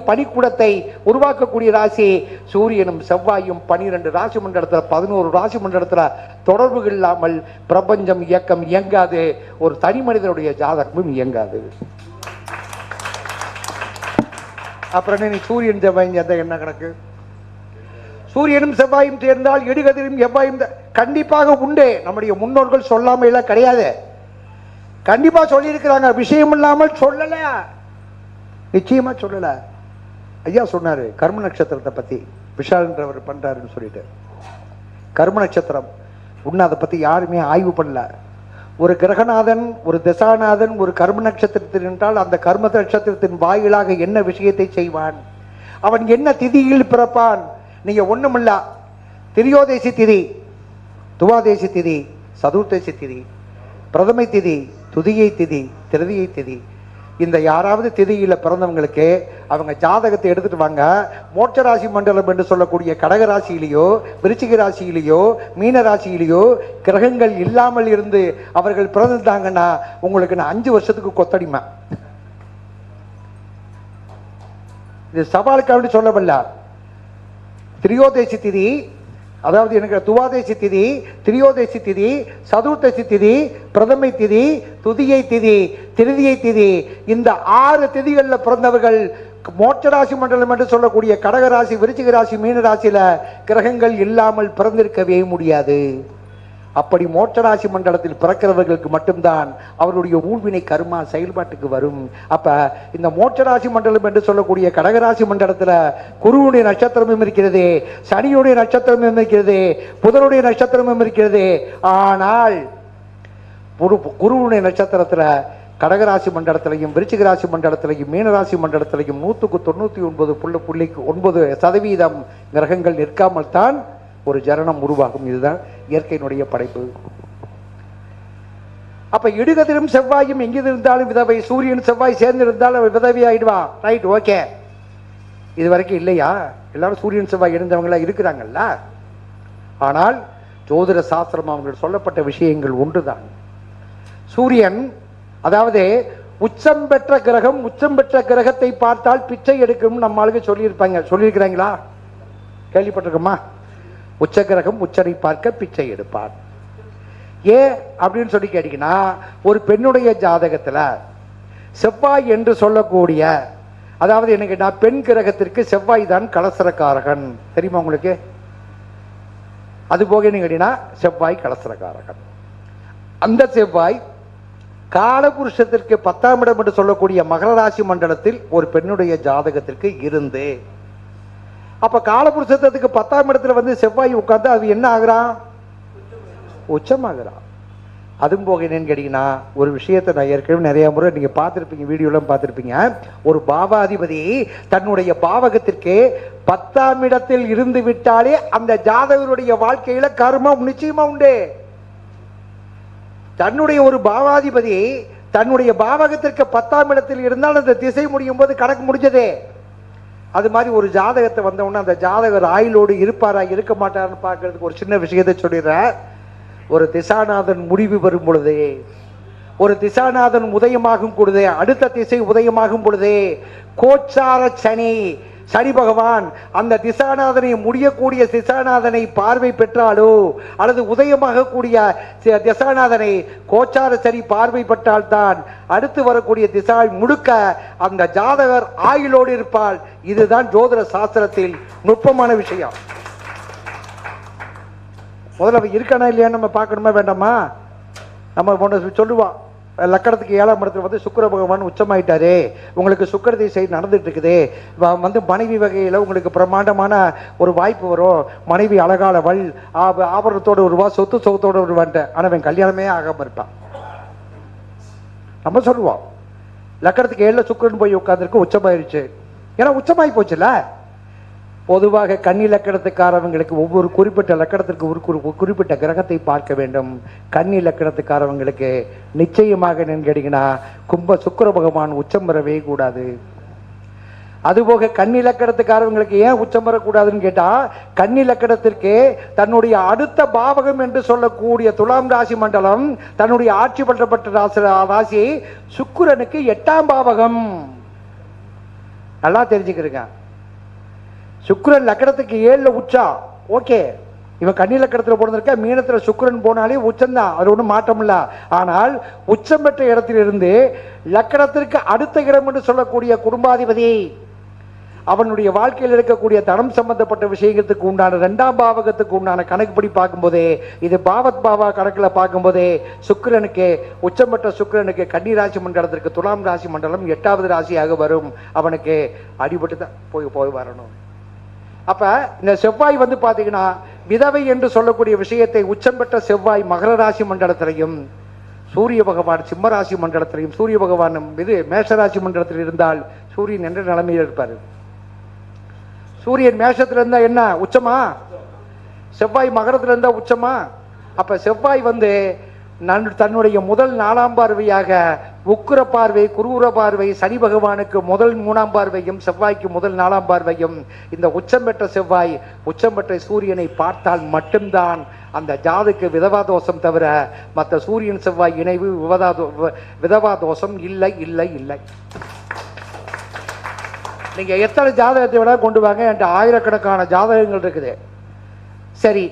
பனிக்கூடத்தை உருவாக்கக்கூடிய ராசி சூரியனும் செவ்வாயும். 12 ராசி மண்டலத்தில் 11 ராசி மண்டலத்தில் தொடர்புகள் இல்லாமல் பிரபஞ்சம் இயங்காது. ஒரு தனி மனிதனுடைய ஜாதகமும் இயங்காது. அப்புறம் நீ சூரியன் செவ்வாய் என்ன கணக்கு? சூரியனும் செவ்வாயும் சேர்ந்தால் இடுகதிரும் எவ்வாயும் கண்டிப்பாக உண்டு. நம்முடைய முன்னோர்கள் சொல்லாம எல்லாம் கிடையாது, கண்டிப்பா சொல்லி இருக்கிறாங்க. விஷயம் இல்லாமல் சொல்லல, நிச்சயமா சொல்லல. ஐயா சொன்னாரு கர்ம நட்சத்திரத்தை பத்தி, விஷால்ன்றவர் பண்றாருன்னு சொல்லிட்டு. கர்ம நட்சத்திரம் உன்ன அதை பத்தி யாருமே ஆய்வு பண்ணல. ஒரு கிரகநாதன், ஒரு திசாநாதன் ஒரு கர்ம நட்சத்திரத்தில் என்றால் அந்த கர்ம நட்சத்திரத்தின் வாயிலாக என்ன விஷயத்தை செய்வான், அவன் என்ன திதியில் பிறப்பான். நீங்க ஒண்ணுமில்ல, திரியோதேசி திதி, துவாதேசி திதி, சதுர்த்தேசி திதி, பிரதமை திதி, துதியை திதி, திருதியை திதி, இந்த யாராவது திதியில பிறந்தவங்களுக்கு அவங்க ஜாதகத்தை எடுத்துட்டு வாங்க. மோட்ச ராசி மண்டலம் என்று சொல்லக்கூடிய கடக ராசியிலேயோ விருச்சிக ராசியிலேயோ மீன ராசியிலேயோ கிரகங்கள் இல்லாமல் இருந்து அவர்கள் பிறந்தாங்கன்னா உங்களுக்கு நான் 5 வருஷத்துக்கு கொத்தடிமை. இது சவாலுக்காக சொல்லவல்ல. திரியோதேசி திதி, அதாவது எனக்கு துவாதேசி திதி, திரியோதேசி திதி, சதுர்த்தசி திதி, பிரதமை திதி, துதியை திதி, திருதியை திதி, இந்த 6 திதிகளில் பிறந்தவர்கள் மோட்சராசி மண்டலம் என்று சொல்லக்கூடிய கடகராசி விருச்சிக ராசி மீன ராசியில கிரகங்கள் இல்லாமல் பிறந்திருக்கவே முடியாது. அப்படி மோட்சராசி மண்டலத்தில் பிறக்கிறவர்களுக்கு மட்டும்தான் அவருடைய ஊழ்வினை கர்மா செயல்பாட்டுக்கு வரும். அப்ப இந்த மோட்சராசி மண்டலம் என்று சொல்லக்கூடிய கடகராசி மண்டலத்துல குருவுடைய நட்சத்திரமும் இருக்கிறது, சனியுடைய நட்சத்திரமும் இருக்கிறது, புதனுடைய நட்சத்திரமும் இருக்கிறது. ஆனால் குருவுடைய நட்சத்திரத்துல கடகராசி மண்டலத்திலையும் விருச்சிக ராசி மண்டலத்திலையும் மீனராசி மண்டலத்திலையும் 199.9% கிரகங்கள் நிற்காமல் தான் ஒரு ஜனனம் உருவாகும். இதுதான் இயற்கையினுடைய படைப்பு. அப்ப இடுகதிரும் செவ்வாயும் எங்கிருந்து இருந்தாலும் விதவை, சூரியன் செவ்வாய் சேர்ந்து இருந்தாலும் விதவி ஆயிடுவா. Right, okay. இது வரைக்கும் இல்லையா? எல்லாரும் சூரியன் செவ்வாய் இருந்தவங்களா இருக்கிறாங்கல்ல. ஆனால் ஜோதிட சாஸ்திரம் அவங்களுக்கு சொல்லப்பட்ட விஷயங்கள் ஒன்றுதான். சூரியன், அதாவது உச்சம் பெற்ற கிரகம், உச்சம் பெற்ற கிரகத்தை பார்த்தால் பிச்சை எடுக்கும் நம்மளுக்கு சொல்லியிருப்பாங்க. சொல்லியிருக்கிறாங்களா? கேள்விப்பட்டிருக்கோமா? உச்ச கிரகம் உச்சனை பார்க்க பிச்சை எடுப்பார். ஏன் அப்படின்னு சொல்லி கேட்டீங்கன்னா, ஒரு பெண்ணுடைய ஜாதகத்துல செவ்வாய் என்று சொல்லக்கூடிய, அதாவது என்ன கேட்டா பெண் கிரகத்திற்கு செவ்வாய் தான் கலசரக்காரகன். தெரியுமா உங்களுக்கு? அது போக என்ன கேட்டீங்கன்னா செவ்வாய் கலசரக்காரகன். அந்த செவ்வாய் காலபுருஷத்திற்கு 10ஆம் இடம் என்று சொல்லக்கூடிய மகர ராசி மண்டலத்தில் ஒரு பெண்ணுடைய ஜாதகத்திற்கு இருந்து, அப்ப காலபுருஷத்துக்கு 10ஆம் இடத்துல வந்து செவ்வாய் உட்கார்ந்து அது என்ன ஆகுறான்? உச்சமாகிறான். அதுவும் போக என்னன்னு கேட்டீங்கன்னா, ஒரு விஷயத்தை நான் ஏற்கனவே நிறைய முறை நீங்க பார்த்திருப்பீங்க, வீடியோலாம் பார்த்திருப்பீங்க. ஒரு பாவாதிபதி தன்னுடைய பாவகத்திற்கு 10ஆம் இடத்தில் இருந்து விட்டாலே அந்த ஜாதகருடைய வாழ்க்கையில கர்மம் நிச்சயமா உண்டு. தன்னுடைய ஒரு பாவாதிபதி தன்னுடைய பாவகத்திற்கு 10ஆம் இடத்தில் இருந்தால் அந்த திசை முடியும் போது கணக்கு முடிஞ்சதே. அது மாதிரி ஒரு ஜாதகத்தை வந்தவுடனே அந்த ஜாதகர் ஆயுளோடு இருப்பாரா இருக்க மாட்டார்னு பார்க்கறதுக்கு ஒரு சின்ன விஷயத்தை சொல்லிடுறேன். ஒரு திசாநாதன் முடிவு வரும் பொழுதே, ஒரு திசாநாதன் உதயமாகும் பொழுதே, அடுத்த திசை உதயமாகும் பொழுதே கோச்சார சனி, சனி பகவான் அந்த திசாநாதனை முடியக்கூடிய திசாநாதனை பார்வை பெற்றாலோ அல்லது உதயமாக கூடிய திசாநாதனை கோச்சார சனி பார்வை பெற்றால்தான் அடுத்து வரக்கூடிய திசா முழுக்க அந்த ஜாதகர் ஆயுளோடு இருப்பாள். இதுதான் ஜோதிட சாஸ்திரத்தில் நுட்பமான விஷயம். முதல்ல இருக்கானா இல்லையா நம்ம பார்க்கணுமா வேண்டாமா? நம்ம சொல்லுவான், லக்கணத்துக்கு 7ஆம் இடத்துல வந்து சுக்கிர பகவான் உச்சமாயிட்டாரு, உங்களுக்கு சுக்கிர திசை நடந்துட்டு இருக்குது, வந்து மனைவி வகையில உங்களுக்கு பிரமாண்டமான ஒரு வாய்ப்பு வரும், மனைவி அழகாளவள், ஆபரணத்தோடு வருவா, சொத்து சொத்தோடு வருவான்ட்டு. ஆனா அவன் கல்யாணமே ஆகாம இருப்பான். நம்ம சொல்லுவோம் லக்கணத்துக்கு 7ல சுக்கிரன் போய் உட்கார்ந்துருக்கு, உச்சமாயிருச்சு. ஏன்னா உச்சமாயி போச்சுல. பொதுவாக கன்னி லக்கணத்துக்காரவங்களுக்கு ஒவ்வொரு குறிப்பிட்ட லக்கணத்திற்கு ஒரு குறிப்பிட்ட கிரகத்தை பார்க்க வேண்டும். கன்னி லக்கணத்துக்காரவங்களுக்கு நிச்சயமாக கேட்டீங்கன்னா சுக்கிர பகவான் உச்சம் பெறவே கூடாது. அதுபோக கன்னி லக்கணத்துக்காரவங்களுக்கு ஏன் உச்சம் பெறக்கூடாதுன்னு கேட்டா, கன்னி லக்கணத்திற்கு தன்னுடைய அடுத்த பாவகம் என்று சொல்லக்கூடிய துலாம் ராசி மண்டலம் தன்னுடைய ஆட்சி பற்றப்பட்ட ராசி சுக்கிரனுக்கு 8ஆம் பாவகம். நல்லா தெரிஞ்சுக்கிறீங்க. சுக்கிரன் லக்கணத்துக்கு 7ல உச்சா, ஓகே. இவன் கன்னி லக்கணத்துல போனதுக்க மீனத்துல சுக்கிரன் போனாலே உச்சம்தான், அது ஒன்றும் மாற்றம் இல்ல. ஆனால் உச்சம் பெற்ற இடத்திலிருந்து லக்கணத்திற்கு அடுத்த இடம் என்று சொல்லக்கூடிய குடும்பாதிபதி அவனுடைய வாழ்க்கையில் இருக்கக்கூடிய தனம் சம்பந்தப்பட்ட விஷயத்துக்கு உண்டான 2ஆம் பாவகத்துக்கு உண்டான கணக்குப்படி பார்க்கும்போதே, இது பாவத் பாவா கணக்கில் பார்க்கும்போதே சுக்கிரனுக்கு உச்சம் பெற்ற சுக்கிரனுக்கு கன்னி ராசி மண்டலத்திற்கு துலாம் ராசி மண்டலம் 8வது ராசியாக வரும். அவனுக்கு அடிபட்டு தான் போய் வரணும். அப்ப இந்த செவ்வாய் வந்து பாத்தீங்கன்னா விதவை என்று சொல்லக்கூடிய விஷயத்தை உச்சம் பெற்ற செவ்வாய் மகர ராசி மண்டலத்திலையும் சூரிய பகவான் சிம்ம ராசி மண்டலத்திலையும் சூரிய பகவான் மேஷராசி மண்டலத்தில் இருந்தால் சூரியன் என்ற நிலைமையில் இருப்பார். சூரியன் மேஷத்துல இருந்தா என்ன உச்சமா? செவ்வாய் மகரத்துல இருந்தா உச்சமா? அப்ப செவ்வாய் வந்து தன்னுடைய முதல் 4ஆம் பார்வையாக உக்கிர பார்வை, குரூர பார்வை, சனி பகவானுக்கு முதல் 3ஆம் பார்வையும் செவ்வாய்க்கு முதல் 4ஆம் பார்வையும் இந்த உச்சம் பெற்ற செவ்வாய் உச்சம் பெற்ற சூரியனை பார்த்தால் மட்டும்தான் அந்த ஜாதுக்கு விதவா தோஷம் தவிர மற்ற சூரியன் செவ்வாய் இணைவு விதவா தோஷம் இல்லை இல்லை இல்லை. நீங்க எத்தனை ஜாதகத்தை விட கொண்டு வாங்க, என்கிட்ட ஆயிரக்கணக்கான ஜாதகங்கள் இருக்குது. சரி,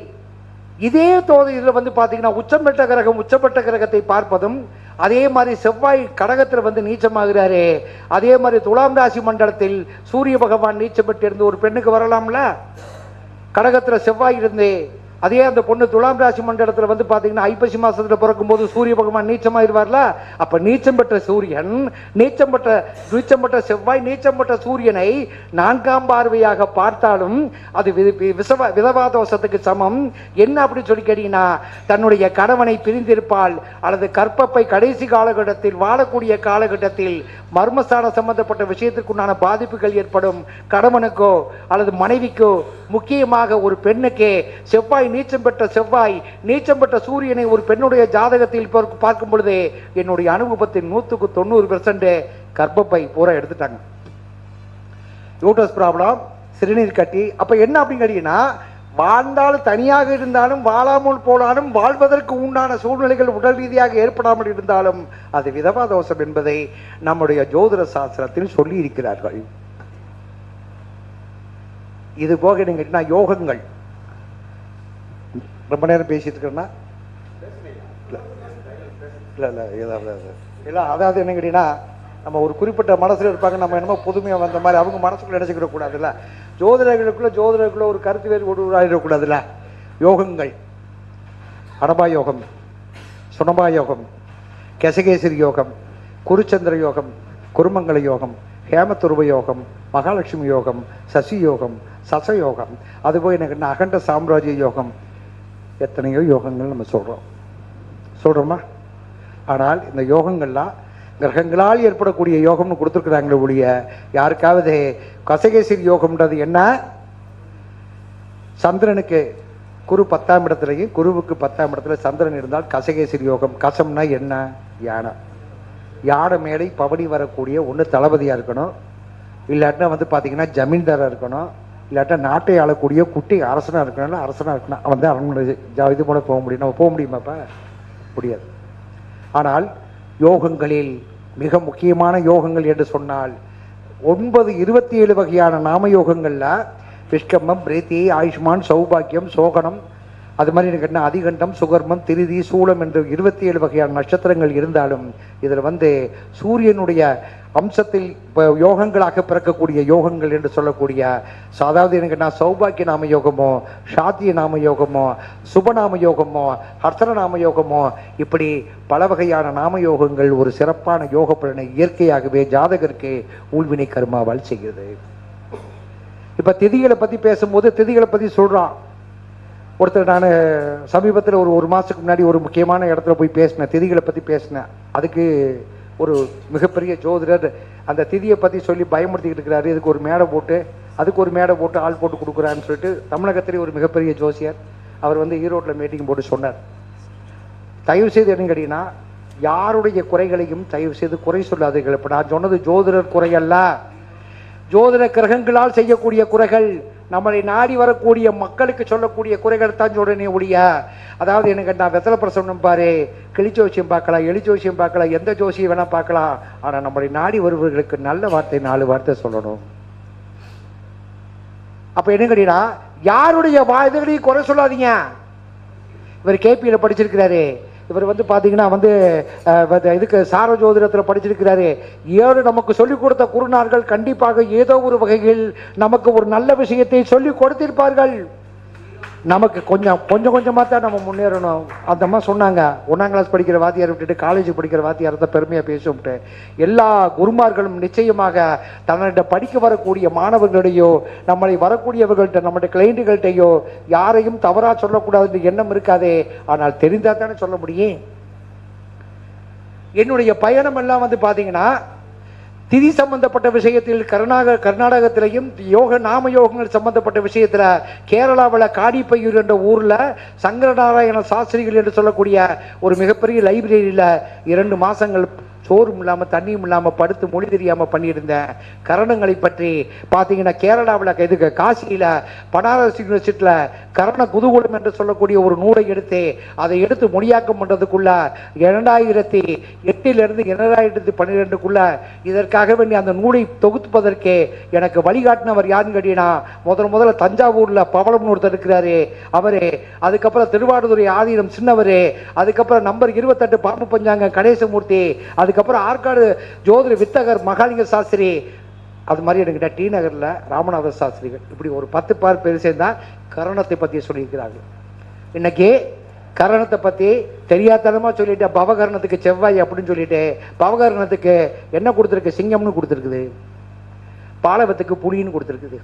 இதே இதில் வந்து பார்த்தீங்கன்னா உச்சம்பெற்ற கிரகம் உச்சப்பட்ட கிரகத்தை பார்ப்பதும், அதே மாதிரி செவ்வாய் கடகத்தில் வந்து நீச்சமாகிறாரு, அதே மாதிரி துலாம் ராசி மண்டலத்தில் சூரிய பகவான் நீச்சம் பெற்று இருந்து ஒரு பெண்ணுக்கு வரலாம்ல. கடகத்தில் செவ்வாய் இருந்து அதே அந்த பொண்ணு துலாம் ராசி மண்டலத்தில் வந்து பார்த்தீங்கன்னா ஐப்பசி மாசத்துல பிறக்கும் போது சூரிய பகவான் நீச்சமாயிருவார்ல. அப்ப நீச்சம் பெற்ற சூரியன் நீச்சம் பெற்ற செவ்வாய் நீச்சம் பெற்ற சூரியனை 4ஆம் பார்வையாக பார்த்தாலும் அது விதவா தோஷத்துக்கு சமம். என்ன அப்படி சொல்லி கேட்டீங்கன்னா, தன்னுடைய கணவனை பிரிந்திருப்பாள் அல்லது கற்பப்பை கடைசி காலகட்டத்தில் வாழக்கூடிய காலகட்டத்தில் மர்மஸ்தான சம்பந்தப்பட்ட விஷயத்திற்குண்டான பாதிப்புகள் ஏற்படும். கணவனுக்கோ அல்லது மனைவிக்கோ, முக்கியமாக ஒரு பெண்ணுக்கே செவ்வாய் நீச்சம் பெற்ற செவ்வாய் நீச்சம் பெற்ற சூரியனை ஒரு பெண்ணுடைய ஜாதகத்தில் பார்க்கும் பொழுது என்னுடைய அனுபவத்தின் 190% கர்ப்பப்பை பூரா எடுத்துட்டாங்க. யூட்டஸ் ப்ராப்ளம், சிறுநீர் கட்டி. அப்ப என்ன அப்படின்னு கேட்டீங்கன்னா, வாழ்ந்தாலும் தனியாக இருந்தாலும் வாழாமல் போனாலும் வாழ்வதற்கு உண்டான சூழ்நிலைகள் உடல் ரீதியாக ஏற்படாமல் இருந்தாலும் அது விதவா தோஷம் என்பதை நம்முடைய ஜோதிட சாஸ்திரத்தில் சொல்லி இருக்கிறார்கள். இது போக நீங்க யோகங்கள் ரொம்ப நேரம் பேசிட்டு இருக்கேன்னா இல்லை அதாவது என்ன கேட்டீங்கன்னா, நம்ம ஒரு குறிப்பிட்ட மனசில் இருப்பாங்க, நம்ம என்னமோ புதுமையாக வந்த மாதிரி அவங்க மனசுக்குள்ள நினைச்சுக்கிட கூடாதுல்ல. ஜோதிடர்களுக்குள்ள ஒரு கருத்து வேறு ஆகிடக்கூடாதுல்ல. யோகங்கள், அடபா யோகம், சுனபா யோகம், கெசகேசரி யோகம், குருச்சந்திர யோகம், குருமங்கல யோகம், ஹேமத்துருவ யோகம், மகாலட்சுமி யோகம், சசி யோகம், சச யோகம், அதுபோல் எனக்கு அகண்ட சாம்ராஜ்ய யோகம், எத்தனையோ யோகங்கள் நம்ம சொல்கிறோமா? ஆனால் இந்த யோகங்கள்லாம் கிரகங்களால் ஏற்படக்கூடிய யோகம்னு கொடுத்துருக்குறாங்களே ஒழிய யாருக்காவது கசகேசரி யோகம்ன்றது என்ன? சந்திரனுக்கு குரு 10ஆம் இடத்துலையும் குருவுக்கு 10ஆம் இடத்துல சந்திரன் இருந்தால் கசகேசரி யோகம். கசம்னா என்ன? யானை. யானை மேலே பவனி வரக்கூடிய ஒன்று தளபதியாக இருக்கணும், இல்லாட்டினா பார்த்தீங்கன்னா ஜமீன்தாராக இருக்கணும், இல்லாட்டா நாட்டை ஆளக்கூடிய குட்டி அரசனாக இருக்கணும். அரசனாக இருக்கணும், அவன் தான் அரண்மனை இது போல போக முடியும். நம்ம போக முடியுமாப்பா? முடியாது. ஆனால் யோகங்களில் மிக முக்கியமான யோகங்கள் என்று சொன்னால் 27 வகையான நாம யோகங்கள்ல விஷ்கம்பம், பிரீத்தி, ஆயுஷ்மான், சௌபாக்கியம், சோகனம், அது மாதிரி எனக்கு என்ன அதிகண்டம், சுகர்மம், திருதி, சூலம் என்று 27 வகையான நட்சத்திரங்கள் இருந்தாலும் இதில் சூரியனுடைய அம்சத்தில் யோகங்களாக பிறக்கக்கூடிய யோகங்கள் என்று சொல்லக்கூடிய, அதாவது எனக்கு நான் சௌபாக்கிய நாம யோகமோ, சாத்திய நாம யோகமோ, சுபநாம யோகமோ, ஹர்த்தநாம யோகமோ, இப்படி பல வகையான நாம யோகங்கள் ஒரு சிறப்பான யோக பலனை இயற்கையாகவே ஜாதகருக்கு ஊழ்வினை கர்மாவால் செய்கிறது. இப்ப திதிகளை பத்தி பேசும்போது திதிகளை பத்தி சொல்றான் ஒருத்தர். நான் சமீபத்தில் ஒரு மாசத்துக்கு முன்னாடி ஒரு முக்கியமான இடத்துல போய் பேசினேன், திதிகளை பத்தி பேசினேன். அதுக்கு ஒரு மிகப்பெரிய ஜோதிடர் அந்த திதியை பற்றி சொல்லி பயமுறுத்திக்கிட்டு இருக்கிறாரு. இதுக்கு ஒரு மேடை போட்டு அதுக்கு ஒரு மேடை போட்டு ஆள் போட்டு கொடுக்குறான்னு சொல்லிட்டு தமிழகத்திலே ஒரு மிகப்பெரிய ஜோசியர் அவர் ஈரோட்டில் மீட்டிங் போட்டு சொன்னார். தயவு செய்து என்ன கேட்டீங்கன்னா, யாருடைய குறைகளையும் தயவு செய்து குறை சொல்லாதீர்கள். இப்போ நான் சொன்னது ஜோதிடர் குறையல்ல, ஜோதிட கிரகங்களால் செய்யக்கூடிய குறைகள், நம்மளை நாடி வரக்கூடிய மக்களுக்கு சொல்லக்கூடிய குறைகள் தான் சொல்றேனே ஒழிய, அதாவது எனக்கு நான் வெத்தலை பிரசவம் பாரு, கிளிச்சோசியம் பார்க்கலாம், எலிச்சோசியம் பார்க்கலாம், எந்த ஜோசியம் வேணா பார்க்கலாம், ஆனா நம்மளை நாடி வருபவர்களுக்கு நல்ல வார்த்தை 4 வார்த்தை சொல்லணும். அப்ப என்ன கேட்டீங்கன்னா, யாருடைய இதுகளையும் குறை சொல்லாதீங்க. இவர் கேபியில படிச்சிருக்கிறாரு, இவர் பாத்தீங்கன்னா இதுக்கு சார ஜோதிடத்தில் படிச்சிருக்கிறாரு. 7 நமக்கு சொல்லிக் கொடுத்த குருநார்கள் கண்டிப்பாக ஏதோ ஒரு வகையில் நமக்கு ஒரு நல்ல விஷயத்தை சொல்லிக் கொடுத்திருப்பார்கள். நமக்கு கொஞ்சம் கொஞ்சமா தான் நம்ம முன்னேறணும். அந்த மாதிரி சொன்னாங்க. 1ஆம் கிளாஸ் படிக்கிற வாத்தியார் விட்டுட்டு காலேஜ் படிக்கிற வாத்தியார் தான் பெருமையா பேசிவிட்டு, எல்லா குருமார்களும் நிச்சயமாக தன்னிட படிக்க வரக்கூடிய மாணவர்களிடையோ நம்மளை வரக்கூடியவர்கள்ட்ட நம்முடைய கிளைண்டுகள்கிட்டையோ யாரையும் தவறா சொல்லக்கூடாது எண்ணம் இருக்காதே. ஆனால் தெரிந்தா தானே சொல்ல முடியும். என்னுடைய பயணம் எல்லாம் பாத்தீங்கன்னா திதி சம்பந்தப்பட்ட விஷயத்தில் கர்நாடகத்திலையும் யோக நாம யோகங்கள் சம்பந்தப்பட்ட விஷயத்துல கேரளாவில் காடிப்பையூர் என்ற ஊர்ல சங்கரநாராயண சாஸ்திரிகள் என்று சொல்லக்கூடிய ஒரு மிகப்பெரிய லைப்ரரியில 2 மாசங்கள் சோறும் இல்லாம தண்ணியும் இல்லாம படுத்து மொழி தெரியாம பண்ணியிருந்தேன். கரணங்களை பற்றி பாத்தீங்கன்னா கேரளாவில் இதுக்கு காசியில பனாரஸ் யூனிவர்சிட்டியில கரண குதூகூலம் என்று சொல்லக்கூடிய ஒரு நூலை எடுத்து அதை எடுத்து மொழியாக்கம் பண்றதுக்குள்ள 2008 2012 இதற்காக வேண்டி அந்த நூலை தொகுத்துப்பதற்கு எனக்கு வழிகாட்டினவர் யாருன்னு கேட்டீங்கன்னா, முதல்ல தஞ்சாவூர்ல பவளம்னு ஒருத்தர் இருக்கிறாரு அவரு, அதுக்கப்புறம் திருவாரூரை ஆதீனம் சின்னவரு, அதுக்கப்புறம் நம்பர் 28 பாம்பு பஞ்சாங்க கணேசமூர்த்தி, அதுக்கப்புறம் ஆற்காடு ஜோதிட வித்தகர் மகாலிங்க சாஸ்திரி, அது மாதிரி என்கிட்ட டி நகர்ல ராமநாத சாஸ்திரிகள், இப்படி ஒரு 10 பேர் சேர்ந்தா கரணத்தை பத்தி சொல்லியிருக்கிறார்கள். இன்னைக்கு கரணத்தை பத்தி தெரியாதனமா சொல்லிட்டு பவகரணத்துக்கு செவ்வாய் அப்படின்னு சொல்லிட்டு பவகரணத்துக்கு என்ன கொடுத்துருக்கு? சிங்கம்னு கொடுத்துருக்குது, பாலவத்துக்கு புலின்னு கொடுத்துருக்குது.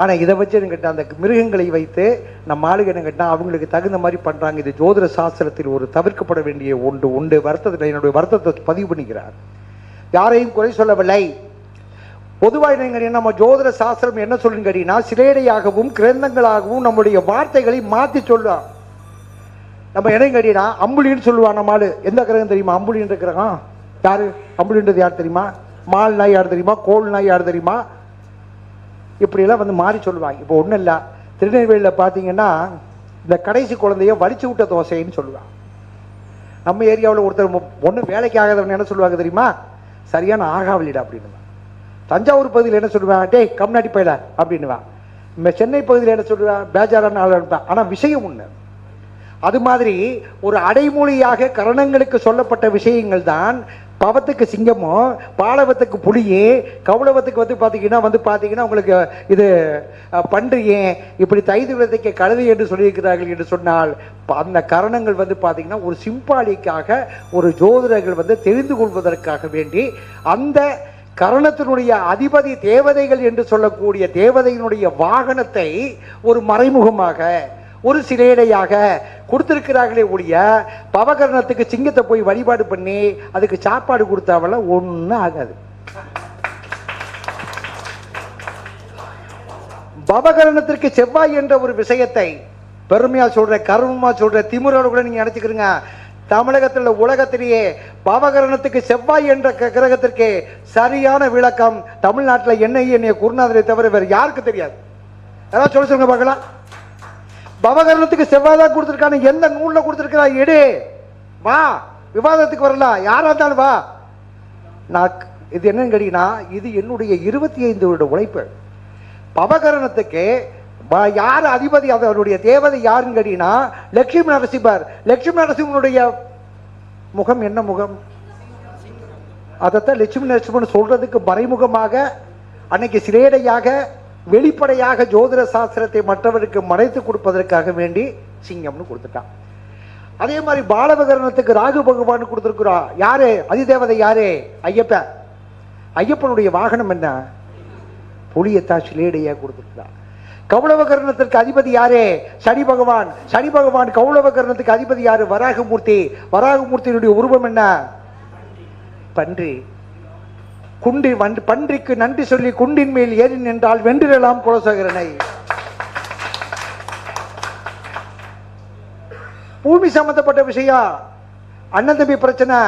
ஆனா இதை வச்சு என்கிட்ட அந்த மிருகங்களை வைத்து நம்ம ஆளுங்க என்ன கேட்டா அவங்களுக்கு தகுந்த மாதிரி பண்றாங்க. இது ஜோதிட சாஸ்திரத்தில் ஒரு தவிர்க்கப்பட வேண்டிய ஒன்று வருத்தத்தில் என்னுடைய வருத்தத்தை பதிவு பண்ணிக்கிறார். யாரையும் குறை சொல்லவில்லை. பொதுவாக நம்ம ஜோதிட சாஸ்திரம் என்ன சொல்லுன்னு கேட்டீங்கன்னா, சிலேடையாகவும் கிரந்தங்களாகவும் நம்முடைய வார்த்தைகளை மாற்றி சொல்லுவோம். நம்ம என்ன கேட்டீங்கன்னா அம்புலின்னு சொல்லுவான். நம்ம ஆளு எந்த கிரகம் தெரியுமா? அம்புலின்ற கிரகம் யாரு? அம்புலின்றது யார் தெரியுமா? மால் நாய் யார் தெரியுமா? கோல் நாய் யார் தெரியுமா? இப்படியெல்லாம் மாறி சொல்லுவாங்க. இப்போ ஒன்றும் இல்லை, திருநெல்வேலியில் பார்த்தீங்கன்னா இந்த கடைசி குழந்தைய வலிச்சு விட்ட தோசைன்னு சொல்லுவாங்க. நம்ம ஏரியாவில் ஒருத்தர் ஒன்றும் வேலைக்கு ஆகாதவன் என்ன சொல்லுவாங்க தெரியுமா? சரியான ஆகாவலிடா அப்படின்னு. தஞ்சாவூர் பகுதியில் என்ன சொல்லுவேன்? டேய் கம்நாட்டி பயில அப்படின்னுவான். சென்னை பகுதியில் என்ன சொல்லுவேன்? பேஜாரான ஆள் இருப்பேன். ஆனால் விஷயம் ஒன்று, அது மாதிரி ஒரு அடைமொழியாக கரணங்களுக்கு சொல்லப்பட்ட விஷயங்கள் தான் பவத்துக்கு சிங்கமும், பாலவத்துக்கு புலியே, கௌளவத்துக்கு பார்த்தீங்கன்னா உங்களுக்கு இது பன்றியே, இப்படி தைதுலத்துக்கு கழுதை என்று சொல்லியிருக்கிறார்கள் என்று சொன்னால் அந்த கரணங்கள் பார்த்தீங்கன்னா ஒரு சிம்பாலிக்காக ஒரு ஜோதிடர்கள் தெரிந்து கொள்வதற்காக வேண்டி அந்த கரணத்தினுடைய அதிபதி தேவதைகள் என்று சொல்லக்கூடிய தேவதையினுடைய வாகனத்தை ஒரு மறைமுகமாக ஒரு சிலேடையாக கொடுத்திருக்கிறார்களே ஒழிய பவகரணத்துக்கு சிங்கத்தை போய் வழிபாடு பண்ணி அதுக்கு சாப்பாடு கொடுத்தாவெல்லாம் ஒன்றும் ஆகாது. பவகரணத்திற்கு செவ்வாய் என்ற ஒரு விஷயத்தை பெருமையா சொல்ற, கர்வமா சொல்ற, திமுறோட கூட நீங்க நினைச்சுக்கிறீங்க. தமிழகத்தில் உலகத்திலேயே பவகரணத்துக்கு செவ்வாய் என்ற கிரகத்திற்கு சரியான விளக்கம் தமிழ்நாட்டில் என்னைய குருநாதரை தவிர வேறு யாருக்கு தெரியாது. யாராவது சொல்ல சொல்லுங்க பார்க்கலாம். பவகரணத்துக்கு செவ்வாய் தான் கொடுத்திருக்கான, எந்த நூல்ல கொடுத்திருக்கிறா எடு, வா விவாதத்துக்கு வரலாம், யாரா இருந்தாலும் வா. நான் இது என்னன்னு கேட்டீங்கன்னா, இது என்னுடைய 25 வருட உழைப்பு. பவகரணத்துக்கு யார் அதிபதி, அவருடைய தேவதை யாருன்னு கேட்டீங்கன்னா லட்சுமி நரசிம்மர். லட்சுமி நரசிம்மனுடைய முகம் என்ன முகம்? அதைத்தான் லட்சுமி நரசிம்மன் சொல்றதுக்கு மறைமுகமாக அன்னைக்கு சிலேடையாக வெளிப்படையாக ஜோதிட சாஸ்திரத்தை மற்றவருக்கு மறைத்து கொடுப்பதற்காக வேண்டி சிங்கம்னு கொடுத்துட்டான். அதே மாதிரி பாலவகரணத்துக்கு ராகு பகவான் கொடுத்திருக்கிறா. யாரு அதிதேவதை? யாரு? ஐயப்பன். ஐயப்பனுடைய வாகனம் என்ன? புலியத்தான் சிலேடையா கொடுத்திருக்கிறார். கௌளவகரணத்திற்கு அதிபதி யாரு? சனி பகவான். சனி பகவான் கௌளவகரணத்துக்கு அதிபதி யாரு? வராகமூர்த்தி. வராகமூர்த்தியினுடைய உருவம் என்ன? பன்றி. குண்டி பன்றிக்கு நன்றி சொல்லி குண்டின் மேல் ஏறி நின்றால் வென்றிடலாம் குலசேகரனை. பூமி சம்பந்தப்பட்ட விஷயம், அண்ணன் தம்பி பிரச்சனை,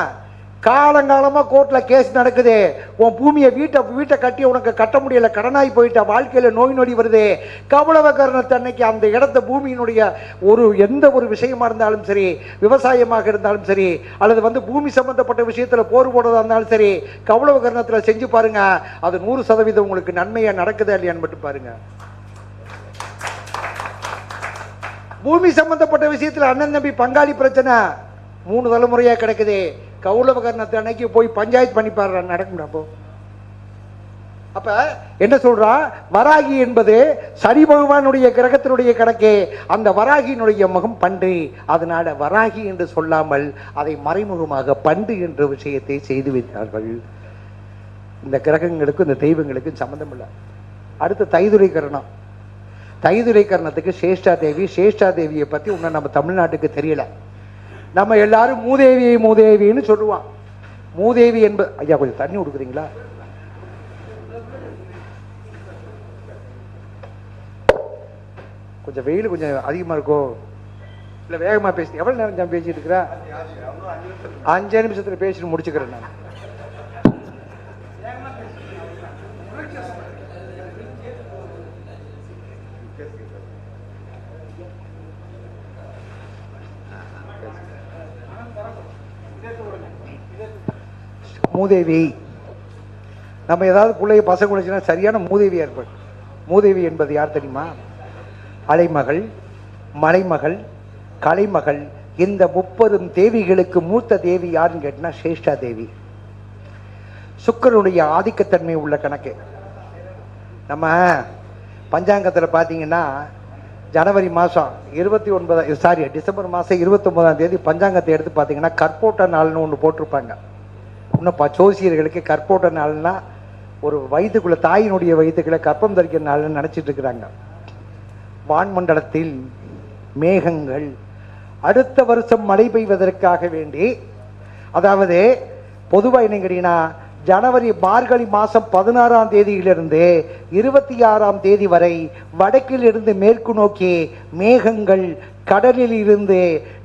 காலங்காலமா கோர்ட்ல கேஸ் நடக்குது. உன் பூமியை வீட்டை கட்டி உனக்கு கட்ட முடியல, கடனாய் போயிட்ட, வாழ்க்கையில நோய் நொடி வருது. கௌளவகரணத்தை அன்னைக்கு அந்த இடத்த பூமியினுடைய எந்த ஒரு விஷயமா இருந்தாலும் சரி, விவசாயமாக இருந்தாலும் சரி, அல்லது பூமி சம்பந்தப்பட்ட விஷயத்துல போர் போடுறதா இருந்தாலும் சரி, கௌளவகரணத்துல செஞ்சு பாருங்க. அது 100% உங்களுக்கு நன்மையா நடக்குதா இல்லையான்னு மட்டும் பாருங்க. பூமி சம்பந்தப்பட்ட விஷயத்துல அண்ணன் தம்பி பங்காளி பிரச்சனை 3 தலைமுறையா கிடக்குது. கௌளவகரணத்தை அன்னைக்கு போய் பஞ்சாயத்து பண்ணி பாரு, நடக்கும். அப்ப என்ன சொல்றா? வராகி என்பது சனி பகவானுடைய கிரகத்தினுடைய கணக்கு. அந்த வராகியினுடைய முகம் பன்றி. அதனால வராகி என்று சொல்லாமல் அதை மறைமுகமாக பன்றி என்ற விஷயத்தை செய்து வைத்தார்கள். இந்த கிரகங்களுக்கும் இந்த தெய்வங்களுக்கும் சம்பந்தம் இல்லை. அடுத்து தைதுரை கரணம். தைதுரை கரணத்துக்கு சேஷ்டா தேவி. சேஷ்டா தேவியை பத்தி இன்னும் நம்ம தமிழ்நாட்டுக்கு தெரியல. நம்ம எல்லாரும் மூதேவின்னு சொல்லுவான். மூதேவி என்பது, ஐயா கொஞ்சம் தண்ணி கொடுக்குறீங்களா? கொஞ்சம் வெயில் கொஞ்சம் அதிகமா இருக்கோ இல்ல வேகமா பேசி? எவ்வளவு நேரம் நான் பேசிட்டு இருக்கிறேன்? 5 நிமிஷத்துல பேசிட்டு முடிச்சுக்கிறேன் நான். மூதேவி. நம்ம ஏதாவது பிள்ளைய பசங்க குடிச்சுன்னா சரியான மூதேவியா இருப்பாங்க. மூதேவி என்பது யார் தெரியுமா? அலைமகள், மலைமகள், கலைமகள். இந்த 30 தேவிகளுக்கு மூத்த தேவி யாருன்னு கேட்டினா சேஷ்டா தேவி. சுக்கிரனுடைய ஆதிக்கத்தன்மை உள்ள கணக்கு. நம்ம பஞ்சாங்கத்தில் பார்த்தீங்கன்னா ஜனவரி மாதம் டிசம்பர் மாதம் 29ஆம் தேதி பஞ்சாங்கத்தை எடுத்து பார்த்தீங்கன்னா கற்போட்ட நாள்னு ஒன்று போட்டிருப்பாங்க. இன்னும் ஜோசியர்களுக்கு கற்போட்ட நாள்னா ஒரு வயிற்றுக்குள்ள, தாயினுடைய வயிற்றுக்குள்ள கற்பம் தரிக்கிற நாள்னு நினைச்சிட்டு இருக்கிறாங்க. வான்மண்டலத்தில் மேகங்கள் அடுத்த வருஷம் மழை பெய்வதற்காக வேண்டி, அதாவது பொதுவாக என்னங்கிறீங்கன்னா ஜனவரி மார்கழி மாதம் 16ஆம் தேதியிலிருந்து 26ஆம் தேதி வரை வடக்கில் இருந்து மேற்கு நோக்கி மேகங்கள் கடலில் இருந்து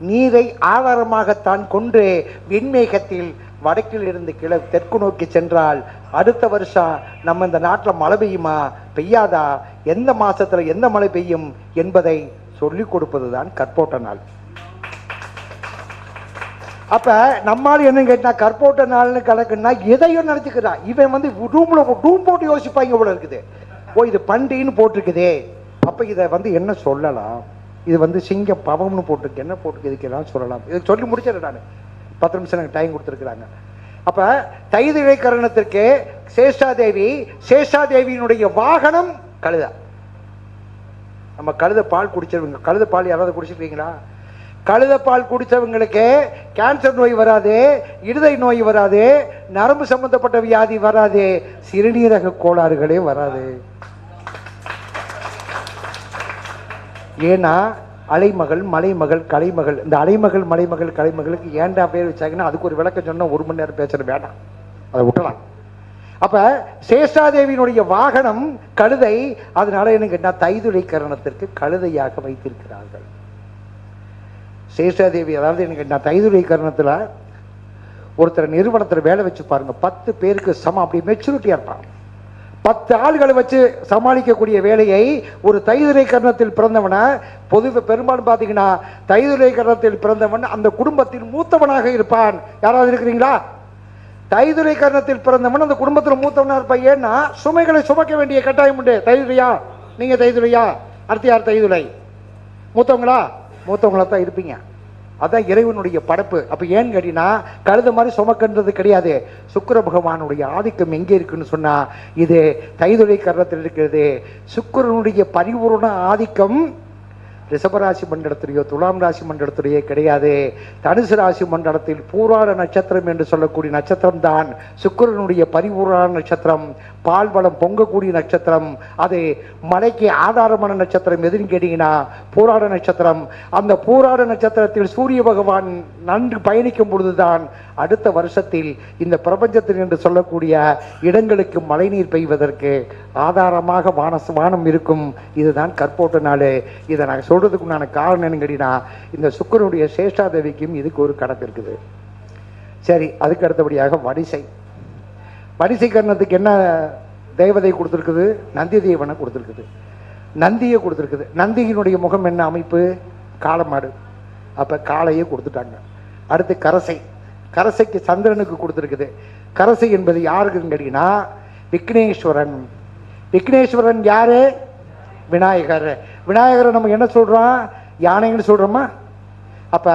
நீரை ஆதாரமாகத்தான் கொண்டு விண்மேகத்தில் வடக்கில் இருந்து தெற்கு நோக்கி சென்றால் அடுத்த வருஷம் நம்ம இந்த நாட்டில் மழை பெய்யுமா பெய்யாதா, எந்த மாசத்துல எந்த மழை பெய்யும் என்பதை சொல்லிக் கொடுப்பதுதான் கற்போட்ட நாள். அப்ப நம்மால் என்ன கேட்டா கற்போட்ட நாள்னு கணக்குன்னா எதையும் நினைச்சுக்கிறான். இவன் டூம் போட்டு யோசிப்பாங்க போல இருக்குது. ஓ இது பண்டின்னு போட்டிருக்குதே, அப்ப இதை என்ன சொல்லலாம்? இது வந்து சிங்க பவம்னு போட்டுருக்கு, என்ன போட்டுருக்கு இதுக்கெல்லாம் சொல்லலாம். இது சொல்லி முடிச்சிடறேன் நான், 10 நிமிஷம் எனக்கு டைம் கொடுத்துருக்குறாங்க. அப்ப தைதிழை கரணத்திற்கு சேஷாதேவியினுடைய வாகனம் கழுதை. நம்ம கழுத பால் குடிச்சவங்க, கழுத பால் யாராவது குடிச்சிருக்கீங்களா? கழுத பால் குடிச்சவங்களுக்கு கேன்சர் நோய் வராது, இருதய நோய் வராது, நரம்பு சம்பந்தப்பட்ட வியாதி வராது, சிறுநீரக கோளாறுகளே வராது. ஏன்னா அலைமகள், மலைமகள், கலைமகள். இந்த அலைமகள், மலைமகள், கலைமகளுக்கு ஏன்டா பேர் வச்சாங்கன்னா அதுக்கு ஒரு விளக்கம் சொன்னா 1 மணி நேரம் பேசுறது வேண்டாம், அதை விட்டலாம். அப்ப சேஷாதேவியினுடைய வாகனம் கழுதை. அதனால என்ன கேட்டா தைதுளை கரணத்திற்கு கழுதையாக வைத்திருக்கிறார்கள் சேஷாதேவி. அதாவது என்ன கேட்டா தைதுளை கரணத்துல ஒருத்தர் நிறுவனத்தில் வேலை வச்சு பாருங்க, 10 பேருக்கு சமம், அப்படி மெச்சூரிட்டியா இருப்பான். 10 ஆள்களை வச்சு சமாளிக்கக்கூடிய வேலையை ஒரு தைதுளை கரணத்தில் பிறந்தவன, பெரும்பாலும் பார்த்தீங்கன்னா தைதுளை கரணத்தில் பிறந்தவன் அந்த குடும்பத்தில் மூத்தவனாக இருப்பான். யாராவது இருக்கிறீங்களா? தைதுளை கரணத்தில் பிறந்தவன் அந்த குடும்பத்தில் மூத்தவனா இருப்பான். ஏன்னா சுமைகளை சுமக்க வேண்டிய கட்டாயம் உண்டு. தைதுளையா? நீங்க தைதுளையா? அடுத்து யார் தைதுளை? மூத்தவங்களா? மூத்தவங்களா தான் இருப்பீங்க. அதான் இறைவனுடைய படைப்பு. அப்ப ஏன்னு கேட்டீங்கன்னா கழுத மாதிரி சுமக்கின்றது கிடையாது. சுக்கிர பகவானுடைய ஆதிக்கம் எங்கே இருக்குன்னு சொன்னா இது தைதுளை கரணத்தில் இருக்கிறது. சுக்கிரனுடைய பரிபூர்ண ஆதிக்கம் ரிஷபராசி மண்டலத்திலேயோ துலாம் ராசி மண்டலத்திலேயோ கிடையாது. தனுசு ராசி மண்டலத்தில் பூராட நட்சத்திரம் என்று சொல்லக்கூடிய நட்சத்திரம் தான் சுக்கிரனுடைய பரிபூரான நட்சத்திரம், பால்வளம் பொங்கக்கூடிய நட்சத்திரம். அது மலைக்கு ஆதாரமான நட்சத்திரம் எதுன்னு கேட்டீங்கன்னா பூராட நட்சத்திரம். அந்த பூராட நட்சத்திரத்தில் சூரிய பகவான் நன்கு பயணிக்கும் பொழுதுதான் அடுத்த வருஷத்தில் இந்த பிரபஞ்சத்தில் என்று சொல்லக்கூடிய இடங்களுக்கு மழைநீர் பெய்வதற்கு ஆதாரமாக வானம் இருக்கும். இதுதான் கற்போட்ட நாள். இதை நான் சொல்றதுக்கு உண்டான காரணம் என்னன்னு கேட்டீங்கன்னா இந்த சுக்கிரனுடைய சேஷாதேவிக்கும் இதுக்கு ஒரு கணக்கு இருக்குது. சரி, அதுக்கு அடுத்தபடியாக வடிசை கரணத்துக்கு என்ன தேவதை கொடுத்துருக்குது? நந்தி தேவனை கொடுத்துருக்குது, நந்தியை கொடுத்துருக்குது. நந்தியினுடைய முகம் என்ன அமைப்பு? காளமாடு. அப்ப காளையை கொடுத்துட்டாங்க. அடுத்து கரசைக்கு சந்திரனுக்கு கொடுத்துருக்குது. கரசை என்பது யாருக்குன்னு கேட்டீங்கன்னா விக்னேஸ்வரன். விக்னேஸ்வரன் யாரு? விநாயகர். விநாயகரை நம்ம என்ன சொல்றோம்? யானைன்னு சொல்றோமா? அப்ப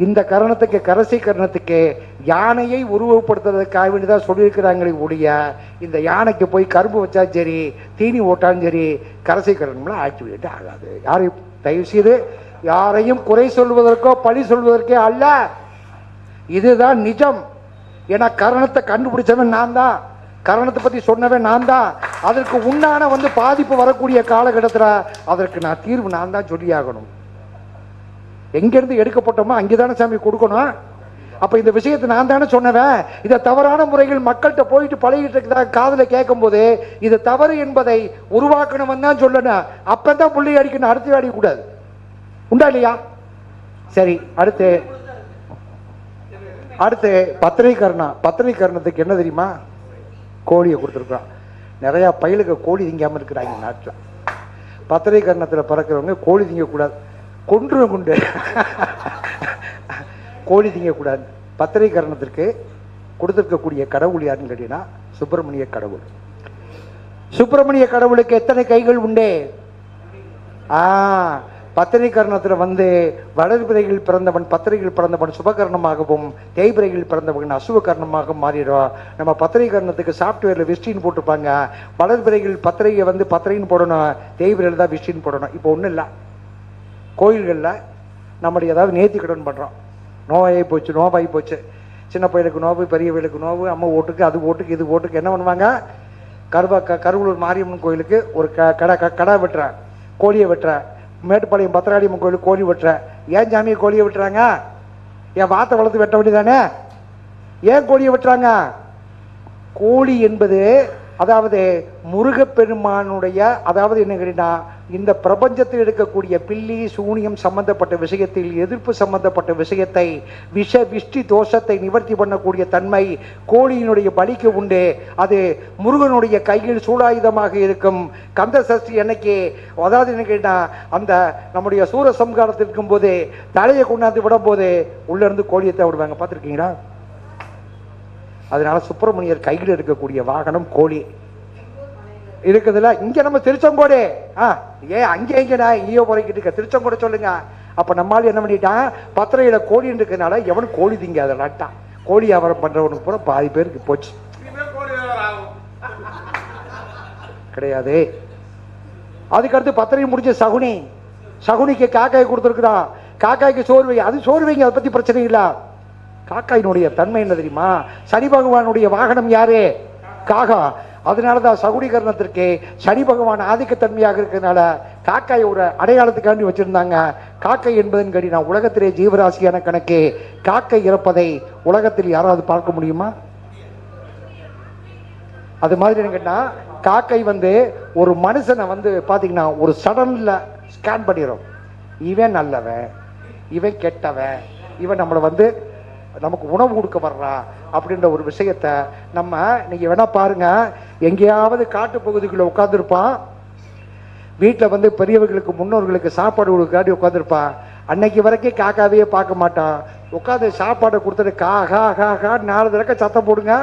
இந்த கரணத்துக்கு கரசை கரணத்துக்கு யானையை உருவப்படுத்துறதுக்காக வேண்டிதான் சொல்லியிருக்கிறாங்களே ஒழிய இந்த யானைக்கு போய் கரும்பு வச்சா சரி, தீனி ஓட்டாலும் சரி, கரசை கரணம்லாம் ஆக்டிவேட் ஆகாது. யாரையும் தயவு செய்து யாரையும் குறை சொல்வதற்கோ பழி சொல்வதற்கே அல்ல, இதுதான் நிஜம். ஏன்னா கரணத்தை கண்டுபிடிச்சவன் நான் தான், கரணத்தை பத்தி சொன்னவன் நான் தான். அதற்கு உண்டான பாதிப்பு வரக்கூடிய காலகட்டத்தில் அதற்கு நான் தீர்வு நான் தான் சொல்லியாகணும். எங்கிருந்து எடுக்கப்பட்டோமோ அங்கேதானே சாமி கொடுக்கணும். அப்ப இந்த விஷயத்தை நான் தானே சொன்னவன். இதை தவறான முறையில் மக்கள்கிட்ட போயிட்டு பழகிட்டு இருக்கிற காதல கேட்கும் போது இது தவறு என்பதை உருவாக்கணும் தான் சொல்லணும். அப்பதான் புள்ளி அடிக்கணும், அடுத்து அடிக்கக்கூடாது. உண்டா இல்லையா? சரி, அடுத்து பத்திரை கரணத்துக்கு என்ன தெரியுமா? கோழியை கொடுத்துருக்கான். நிறைய பயிலுக்கு கோழி திங்காம இருக்கிறாங்க நாட்டில். பத்திரை கரணத்தில் பறக்கிறவங்க கோழி திங்கக்கூடாது, கொன்று கோழி திங்கக்கூடாது. பத்திரை கரணத்திற்கு கொடுத்திருக்கக்கூடிய கடவுள் யாருன்னு கேட்டீங்கன்னா சுப்பிரமணிய கடவுள். சுப்பிரமணிய கடவுளுக்கு எத்தனை கைகள் உண்டு? பத்திரை கரணத்தில் வளர்பிறையில் பிறந்தவன் பத்திரையில் பிறந்தவன் சுபகரணமாகவும் தேய்பிரையில் பிறந்தவன் அசுவ கரணமாக மாறிடும். நம்ம பத்திரை கரணத்துக்கு சாப்ட்வேர்ல விஸ்டின் போட்டுப்பாங்க. வளர்பிறையில் பத்திரையை பத்திரைன்னு போடணும், தேய்பிரையில் தான் விஸ்டின் போடணும். இப்போ ஒன்றும் இல்லை, கோயில்களில் நம்முடைய ஏதாவது நேர்த்தி கடன் பண்ணுறோம், நோவாகி போச்சு, சின்ன பையலுக்கு நோவு, பெரிய பையலுக்கு நோவு, அம்மா ஓட்டுக்கு, அது ஓட்டுக்கு, இது ஓட்டுக்கு என்ன பண்ணுவாங்க? கருவூர் மாரியம்மன் கோயிலுக்கு ஒரு கடை வெட்டுறேன், கோழியை வெட்டுறேன். மேட்டுப்பாளையம் பத்திராளியம்மன் கோயிலுக்கு கோழி வெட்டுறேன். ஏன் சாமியை கோழியை வெட்டுறாங்க? ஏன் வாத்தை வளர்த்து வெட்ட வேண்டியதானே? ஏன் கோழியை வெட்டுறாங்க? கோழி என்பது அதாவது முருகப்பெருமானுடைய, அதாவது என்ன கேட்டீங்கன்னா இந்த பிரபஞ்சத்தில் இருக்கக்கூடிய பில்லி சூனியம் சம்பந்தப்பட்ட விஷயத்தில், எதிர்ப்பு சம்பந்தப்பட்ட விஷயத்தை, விஷ்டி தோஷத்தை நிவர்த்தி பண்ணக்கூடிய தன்மை கோழியினுடைய பலிக்கு உண்டு. அது முருகனுடைய கையில் சூலாயுதமாக இருக்கும். கந்த சஷ்டி அன்னைக்கு, அதாவது என்ன கேட்டா அந்த நம்முடைய சூரசம்காரத்தில் இருக்கும் போது தலையை கொண்டாந்து விடும் போது உள்ள இருந்து கோழியத்தை விடுவாங்க, பார்த்துருக்கீங்களா? அதனால சுப்பிரமணியர் கையில் இருக்கக்கூடிய வாகனம் கோழி. இருக்குதுல்ல. இங்க நம்ம திருச்செங்கோடு ஏன் அங்கே எங்கடா ஈயோ பொறைக்கிட்டு இருக்க, திருச்செங்கோடு சொல்லுங்க. அப்ப நம்மளால என்ன பண்ணிட்டான், பத்திரையில கோழி இருக்கிறதுனால எவனும் கோழி திங்காத நட்டான். கோழி வியாபாரம் பண்றவனுக்கு பூரா பாதி பேருக்கு போச்சு. கிடையாது. அதுக்கடுத்து பத்திரை முடிஞ்ச சகுனி, சகுனிக்கு காக்காய் கொடுத்துருக்குறான். காக்காய்க்கு சோறு வை, அது சோறு வைங்க, அதை பத்தி பிரச்சனை இல்லை. காக்காயினுடைய தன்மை என்ன தெரியுமா, சனி பகவானுடைய வாகனம் யாரு, காகம். அதனாலதான் சகுனி கர்ணத்திற்கு சனி பகவான் ஆதிக்கத்தன்மையாக இருக்கிறதுனால காக்காய் ஒரு அடையாளத்துக்காண்டி வச்சிருந்தாங்க. காக்கை என்பதன் கடி நான் உலகத்திலே ஜீவராசியான கணக்கு. காக்கை இறப்பதை உலகத்தில் யாராவது பார்க்க முடியுமா? அது மாதிரி கேட்டா காக்கை ஒரு மனுஷனை பாத்தீங்கன்னா ஒரு சடன்ல ஸ்கேன் பண்ணிடும். இவன் நல்லவன், இவன் கெட்டவன், இவன் நம்மளை நமக்கு உணவு கொடுக்க வர்றா அப்படின்ற ஒரு விஷயத்த நம்ம நீங்க வேணா பாருங்க. எங்கேயாவது காட்டு பகுதிக்குள்ள உட்காந்துருப்பான், வீட்டில் பெரியவர்களுக்கு முன்னோர்களுக்கு சாப்பாடு கொடுக்காட்டி உட்காந்துருப்பான். அன்னைக்கு வரைக்கும் காக்காவையே பார்க்க மாட்டான். உட்காந்து சாப்பாடை கொடுத்துட்டு கா கா கா கா 4 தடவை சத்தம் போடுங்க.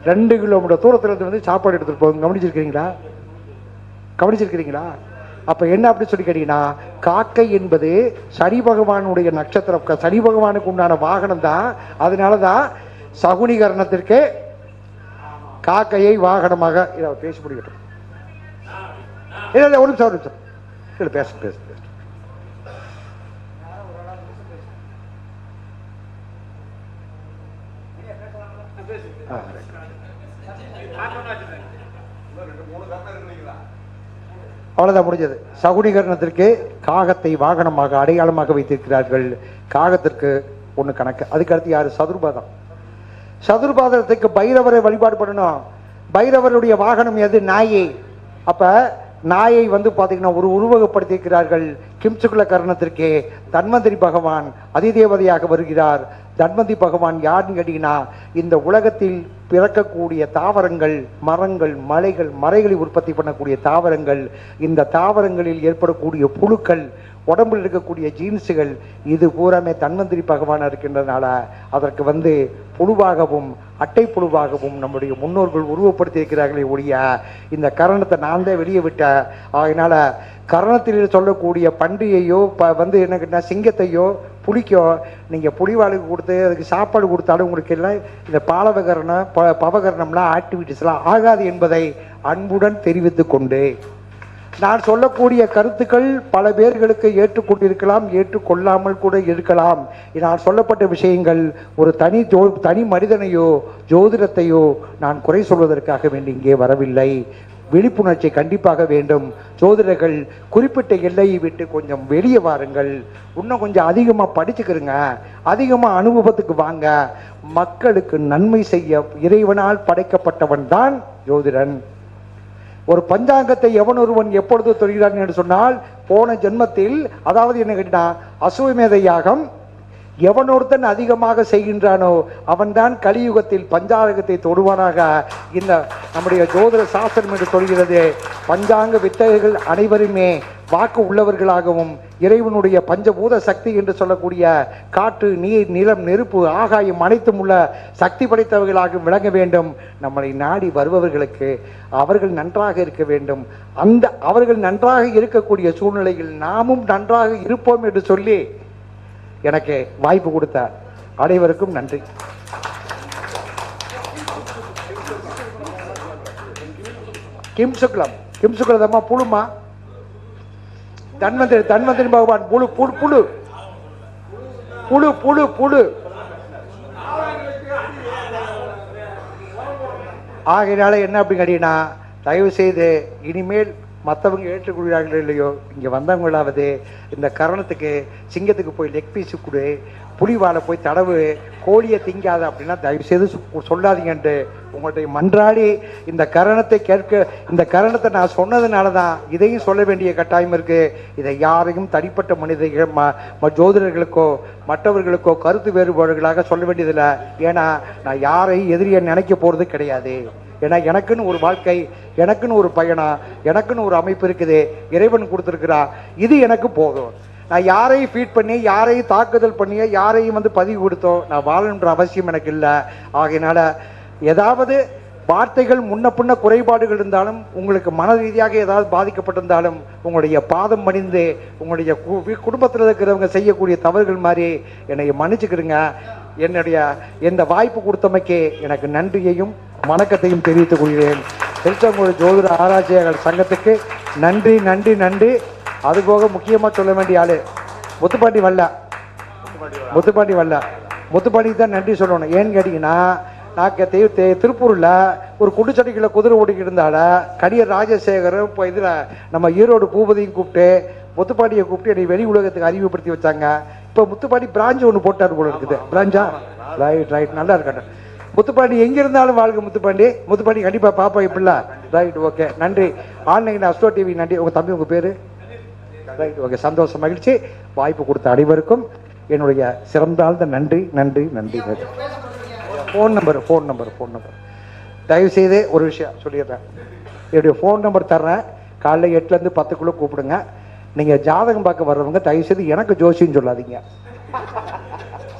2 கிலோமீட்டர் தூரத்துல இருந்து சாப்பாடு எடுத்துட்டு போங்க. கவனிச்சிருக்கிறீங்களா? அப்ப என்ன அப்படி சொல்லி கேட்டீங்கன்னா, காக்கை என்பது சனி பகவானுடைய நட்சத்திரம், சனி பகவானுக்கு உண்டான வாகனம் தான். அதனாலதான் சகுனிகரணத்திற்கு காக்கையை வாகனமாக பேசி முடிக்கட்டும். ஒரு நிமிஷம் இல்ல பேச பேச பேச அவ்வளவுதான், முடிஞ்சது. சகுனிகரணத்திற்கு காகத்தை வாகனமாக அடையாளமாக வைத்திருக்கிறார்கள். காகத்திற்கு ஒண்ணு கணக்கு. அதுக்கு அடுத்து யாரு, சதுர்பாதம். சதுர்பாதத்துக்கு பைரவரை வழிபாடு பண்ணணும். பைரவருடைய வாகனம் எது, நாயை. அப்ப நாயை பாத்தீங்கன்னா ஒரு உருவகப்படுத்தியிருக்கிறார்கள். கிம்சுகுல கர்ணத்திற்கு தன்வந்திரி பகவான் அதிதேவதையாக வருகிறார். தன்வந்தி பகவான் யாருன்னு கேட்டீங்கன்னா, இந்த உலகத்தில் பிறக்கக்கூடிய தாவரங்கள், மரங்கள், மலைகளை உற்பத்தி பண்ணக்கூடிய தாவரங்கள், இந்த தாவரங்களில் ஏற்படக்கூடிய புழுக்கள், உடம்பில் இருக்கக்கூடிய ஜீன்ஸுகள், இது பூராமே தன்வந்திரி பகவான் இருக்கின்றனால அதற்கு புழுவாகவும் அட்டை புழுவாகவும் நம்முடைய முன்னோர்கள் உருவப்படுத்தி இருக்கிறார்களே ஒழிய இந்த கரணத்தை நான் தான் வெளியே விட்டேன். அதனால கரணத்தில் சொல்லக்கூடிய பன்றியையோ என்ன கேட்டா சிங்கத்தையோ புலிக்கோ நீங்க புலிவாளுக்கு கொடுத்து அதுக்கு சாப்பாடு கொடுத்தாலும் உங்களுக்கு எல்லாம் இந்த பாலவகரணம் பவகரணம்லாம் ஆக்டிவிட்டிஸ்லாம் ஆகாது என்பதை அன்புடன் தெரிவித்துக் கொண்டு, நான் சொல்லக்கூடிய கருத்துக்கள் பல பேர்களுக்கு ஏற்றுக்கொண்டிருக்கலாம், ஏற்றுக்கொள்ளாமல் கூட இருக்கலாம். நான் சொல்லப்பட்ட விஷயங்கள் ஒரு தனி மனிதனையோ ஜோதிடத்தையோ நான் குறை சொல்வதற்காக வேண்டி இங்கே வரவில்லை. விழிப்புணர்ச்சி கண்டிப்பாக வேண்டும். ஜோதிடர்கள் குறிப்பிட்ட எல்லையை விட்டு கொஞ்சம் வெளியே வாருங்கள். இன்னும் கொஞ்சம் அதிகமாக படிச்சுக்கிறங்க, அதிகமாக அனுபவத்துக்கு வாங்க. மக்களுக்கு நன்மை செய்ய இறைவனால் படைக்கப்பட்டவன் தான் ஜோதிடன். ஒரு பஞ்சாங்கத்தை எவன் ஒருவன் எப்பொழுது தொழுகிறான் என்று சொன்னால், போன ஜென்மத்தில், அதாவது என்ன கேட்டா அசுவமேத யாகம் எவனொருத்தன் அதிகமாக செய்கின்றானோ அவன்தான் கலியுகத்தில் பஞ்சாங்கத்தை தொடுவானாக இந்த நம்முடைய ஜோதிட சாஸ்திரம் என்று சொல்கிறது. பஞ்சாங்க வித்தகர்கள் அனைவருமே வாக்கு உள்ளவர்களாகவும் இறைவனுடைய பஞ்சபூத சக்தி என்று சொல்லக்கூடிய காற்று, நீர், நிலம், நெருப்பு, ஆகாயம் அனைத்தும் உள்ள சக்தி படைத்தவர்களாக விளங்க வேண்டும். நம்மளை நாடி வருபவர்களுக்கு அவர்கள் நன்றாக இருக்க வேண்டும். அந்த அவர்கள் நன்றாக இருக்கக்கூடிய சூழ்நிலையில் நாமும் நன்றாக இருப்போம் என்று சொல்லி எனக்கு வாய்ப்பு கொடுத்த அனைவருக்கும் நன்றி. கிம்சுக்குலதம்மா புழுமா, தன்வந்திரி பகவான் புழு புழு புழு புழு புழு புழு. ஆகையினால என்ன அப்படின்னு கேட்டீங்கன்னா, தயவு செய்து இனிமேல் மற்றவங்க ஏற்றுக்கொள்கிறார்களோ இல்லையோ, இங்கே வந்தவங்களாவது இந்த கரணத்துக்கு சிங்கத்துக்கு போய் லெக் பீஸு கொடு, புலிவாலை போய் தடவு, கோழியை திங்காத அப்படின்னா தயவு செய்து சொல்லாதீங்கன்ட்டு உங்கள்கிட்ட மன்றாடி இந்த கரணத்தை இந்த கரணத்தை நான் சொன்னதுனால தான் இதையும் சொல்ல வேண்டிய கட்டாயம் இருக்கு. இதை யாரையும் தனிப்பட்ட மனிதர்கள் ஜோதிடர்களுக்கோ மற்றவர்களுக்கோ கருத்து வேறுபாடுகளாக சொல்ல வேண்டியதில்லை. ஏன்னா நான் யாரையும் எதிரியை நினைக்க போறது கிடையாது. ஏன்னா எனக்குன்னு ஒரு வாழ்க்கை, எனக்குன்னு ஒரு பயணம், எனக்குன்னு ஒரு அமைப்பு இருக்குது, இறைவன் கொடுத்துருக்கிறா. இது எனக்கு போதும். நான் யாரையும் ஃபீட் பண்ணி, யாரையும் தாக்குதல் பண்ணி, யாரையும் பதிவு கொடுத்தோம் நான் வாழணுன்ற அவசியம் எனக்கு இல்லை. ஆகையினால ஏதாவது வார்த்தைகள் முன்ன பின்ன குறைபாடுகள் இருந்தாலும், உங்களுக்கு மன ரீதியாக ஏதாவது பாதிக்கப்பட்டிருந்தாலும், உங்களுடைய பாதம் மணிந்து உங்களுடைய குடும்பத்தில் இருக்கிறவங்க செய்யக்கூடிய தவறுகள் மாதிரி என்னை மன்னிச்சுக்கிடுங்க. என்னுடைய இந்த வாய்ப்பு கொடுத்தமைக்கு எனக்கு நன்றியையும் வணக்கத்தையும் தெரிவித்துக் கொள்கிறேன். திருச்செங்கோடு ஜோதிட ஆராய்ச்சியாளர் சங்கத்துக்கு நன்றி நன்றி நன்றி. அதுபோக முக்கியமாக சொல்ல வேண்டிய ஆளு முத்துப்பாண்டி வல்ல, முத்துப்பாண்டிக்கு தான் நன்றி சொல்லணும். ஏன்னு கேட்டிங்கன்னா, நான் திருப்பூரில் ஒரு குடிச்சடிக்கில் குதிரை ஓடிக்கிட்டு இருந்தால கடியர் ராஜசேகரும் இப்போ இதில் நம்ம ஈரோடு பூபதியும் கூப்பிட்டு முத்துப்பாண்டியை கூப்பிட்டு என்னை வெளி உலகத்துக்கு அறிமுகப்படுத்தி வச்சாங்க. இப்போ முத்துப்பாண்டி பிரான்ச் ஒன்று போட்டார் போல இருக்குது. பிரான்ச்சா? ரைட் நல்லா இருக்கட்டும். முத்துப்பாண்டி எங்கே இருந்தாலும் வாழ்க முத்துப்பாண்டி கண்டிப்பாக பாப்பா இப்படில. ரைட், ஓகே, நன்றி. ஆன்லைன் அஸ்ட்ரோ டிவி நன்றி. உங்கள் தம்பி உங்கள் பேர்? ரைட், ஓகே, சந்தோஷம், மகிழ்ச்சி. வாய்ப்பு கொடுத்த அனைவருக்கும் என்னுடைய சிறந்தாழ்ந்த நன்றி நன்றி நன்றி. ஃபோன் நம்பர் தயவுசெய்து ஒரு விஷயம் சொல்லிடுறேன். என்னுடைய ஃபோன் நம்பர் தர்றேன். காலைல 8லேருந்து 10க்குள்ளே கூப்பிடுங்க. நீங்கள் ஜாதகம் பார்க்க வர்றவங்க தயவுசெய்து எனக்கு ஜோசின்னு சொல்லாதீங்க.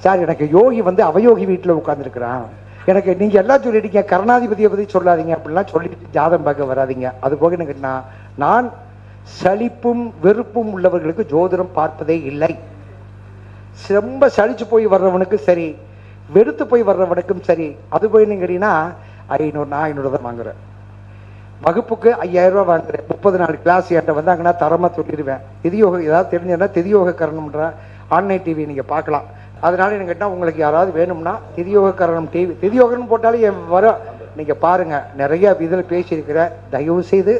சார், எனக்கு யோகி அவயோகி வீட்டில் உட்காந்துருக்குறான், எனக்கு நீங்கள் எல்லாம் சொல்லிட்டீங்க, கருணாதிபதியை பற்றி சொல்லாதீங்க அப்படிலாம் சொல்லிட்டு ஜாதகம் பார்க்க வராதிங்க. அதுபோக எனக்கு நான் சலிப்பும் வெறுப்பும் உள்ளவர்களுக்கு ஜோதிடம் பார்ப்பதே இல்லை. ரொம்ப சலிச்சு போய் வர்றவனுக்கு சரி, வெறுத்து போய் வர்றவனுக்கும் சரி. அது போய் நீங்கன்னா 500 தான் வாங்குறேன். வகுப்புக்கு 5000 ரூபா வாங்குறேன். 30 நாள் கிளாஸ் என்கிட்ட வந்தாங்கன்னா தரமாக சொல்லிடுவேன். திதியோக ஏதாவது தெரிஞ்சதுன்னா திதியோக கரணம்ன்ற ஆன்லைன் டிவி நீங்கள் பார்க்கலாம். அதனால எனக்கு கேட்டால் உங்களுக்கு யாராவது வேணும்னா திதியோக கரணம் டிவி, திதியோகன்னு போட்டாலே வரும், நீங்கள் பாருங்கள். நிறைய இதில் பேசியிருக்கிற. தயவு செய்து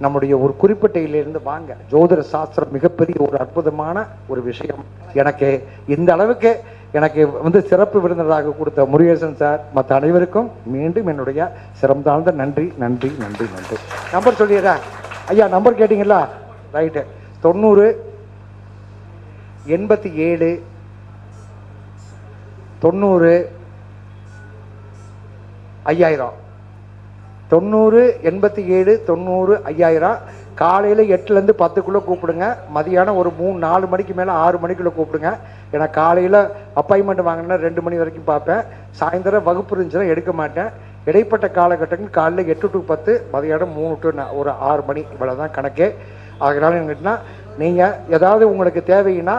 நம்முடைய ஒரு குறிப்பிட்ட இருந்து வாங்க. ஜோதிட சாஸ்திரம் மிகப்பெரிய ஒரு அற்புதமான ஒரு விஷயம். எனக்கு இந்த அளவுக்கு எனக்கு சிறப்பு விருந்தினராக கொடுத்த முருகேசன் சார், மற்ற அனைவருக்கும் மீண்டும் என்னுடைய சிறந்தாழ்ந்த நன்றி நன்றி நன்றி நன்றி. நம்பர் சொல்லிடுறேன் ஐயா. நம்பர் கேட்டீங்களா? ரைட்டு. 90 87 90 5000. 90 87 90 5000. காலையில் 8லேருந்து 10க்குள்ளே கூப்பிடுங்க. மதியானம் ஒரு 3-4 மணிக்கு மேலே 6 மணிக்குள்ளே கூப்பிடுங்க. ஏன்னா காலையில் அப்பாயின்மெண்ட் வாங்கினா 2 மணி வரைக்கும் பார்ப்பேன். சாயந்தரம் வகுப்பு இருந்துச்சுன்னா எடுக்க மாட்டேன். இடைப்பட்ட காலகட்டங்கள் காலையில் 8 to 10, மதியானம் 3 to 6 மணி, இவ்வளோ தான் கணக்கு. அதனால எங்கிட்டனா நீங்கள் ஏதாவது உங்களுக்கு தேவைன்னா,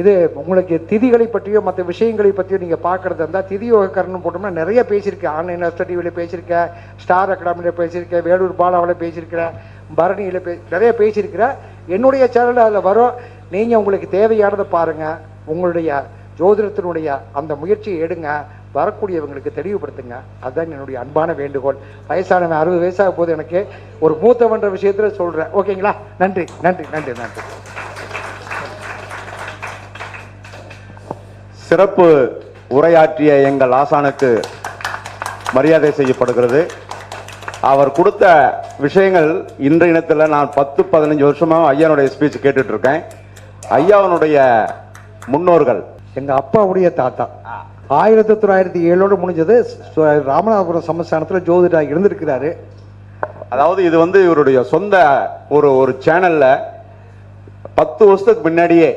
இது உங்களுக்கு திதிகளை பற்றியோ மற்ற விஷயங்களை பற்றியோ நீங்கள் பார்க்குறது இருந்தால் திதியோக கரணம் போட்டோம்னா நிறைய பேசியிருக்கேன். ஆன்லைன் அஸ்ட்ரோ டிவியில் பேசியிருக்கேன், ஸ்டார் அகாடமியில் பேசியிருக்கேன், வேலூர் பாலாவில் பேசியிருக்கிறேன், பரணியில் நிறைய பேசியிருக்கிறேன். என்னுடைய சேனலில் அதில் வரும். நீங்கள் உங்களுக்கு தேவையானதை பாருங்கள். உங்களுடைய ஜோதிடத்தினுடைய அந்த முயற்சியை எடுங்க. வரக்கூடியவங்களுக்கு தெளிவுபடுத்துங்க. அதுதான் என்னுடைய அன்பான வேண்டுகோள். வயசானவன் 60 வயசாக போது எனக்கு ஒரு மூத்தவன்ற விஷயத்தில் சொல்கிறேன். ஓகேங்களா? நன்றி நன்றி நன்றி நன்றி. சிறப்பு உரையாற்றிய எங்கள் ஆசானுக்கு மரியாதை செய்யப்படுகிறது. அவர் கொடுத்த விஷயங்கள் இன்றைய இனத்தில் நான் 10-15 வருஷமாக ஐயானுடைய ஸ்பீச் கேட்டுட்டு இருக்கேன். ஐயாவனுடைய முன்னோர்கள் எங்கள் அப்பாவுடைய தாத்தா 1907 முடிஞ்சது. ராமநாதபுரம் சமஸ்தானத்தில் ஜோதிடராக இருந்திருக்கிறாரு. அதாவது இது இவருடைய சொந்த ஒரு சேனல்ல 10 வருஷத்துக்கு முன்னாடியே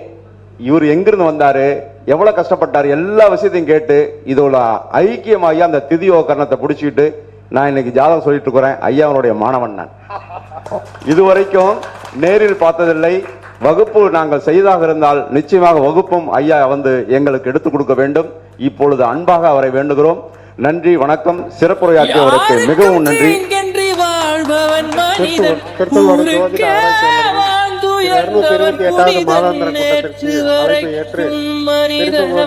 இவர் எங்கிருந்து வந்தாரு, எவ்வளவு கஷ்டப்பட்டாரு, எல்லா விஷயத்தையும் கேட்டு இதோட ஐக்கியமாகி அந்த திதியோக கரணத்தை பிடிச்சிட்டு நான் இன்னைக்கு ஜாதகம் சொல்லிட்டு இருக்கிறேன். ஐயாவனுடைய மாணவன் நான். இதுவரைக்கும் நேரில் பார்த்ததில்லை. வகுப்பு நாங்கள் செய்தாக இருந்தால் நிச்சயமாக வகுப்பும் ஐயா எங்களுக்கு எடுத்துக் கொடுக்க வேண்டும். இப்பொழுது அன்பாக அவரை வேண்டுகிறோம். நன்றி, வணக்கம். சிறப்புரையாற்றியவருக்கு மிகவும் நன்றி. மாதாந்திர கூட்டத்திற்கு அழைப்பு ஏற்று திருச்செங்கோடு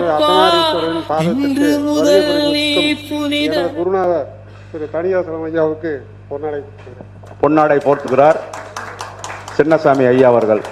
அர்த்தநாரீஸ்வரரின் பாதத்திற்கு எனது குருநாதர் திரு தனியாசலம் ஐயாவுக்கு பொன்னாடை போர்த்துகிறார் சின்னசாமி ஐயா அவர்கள்.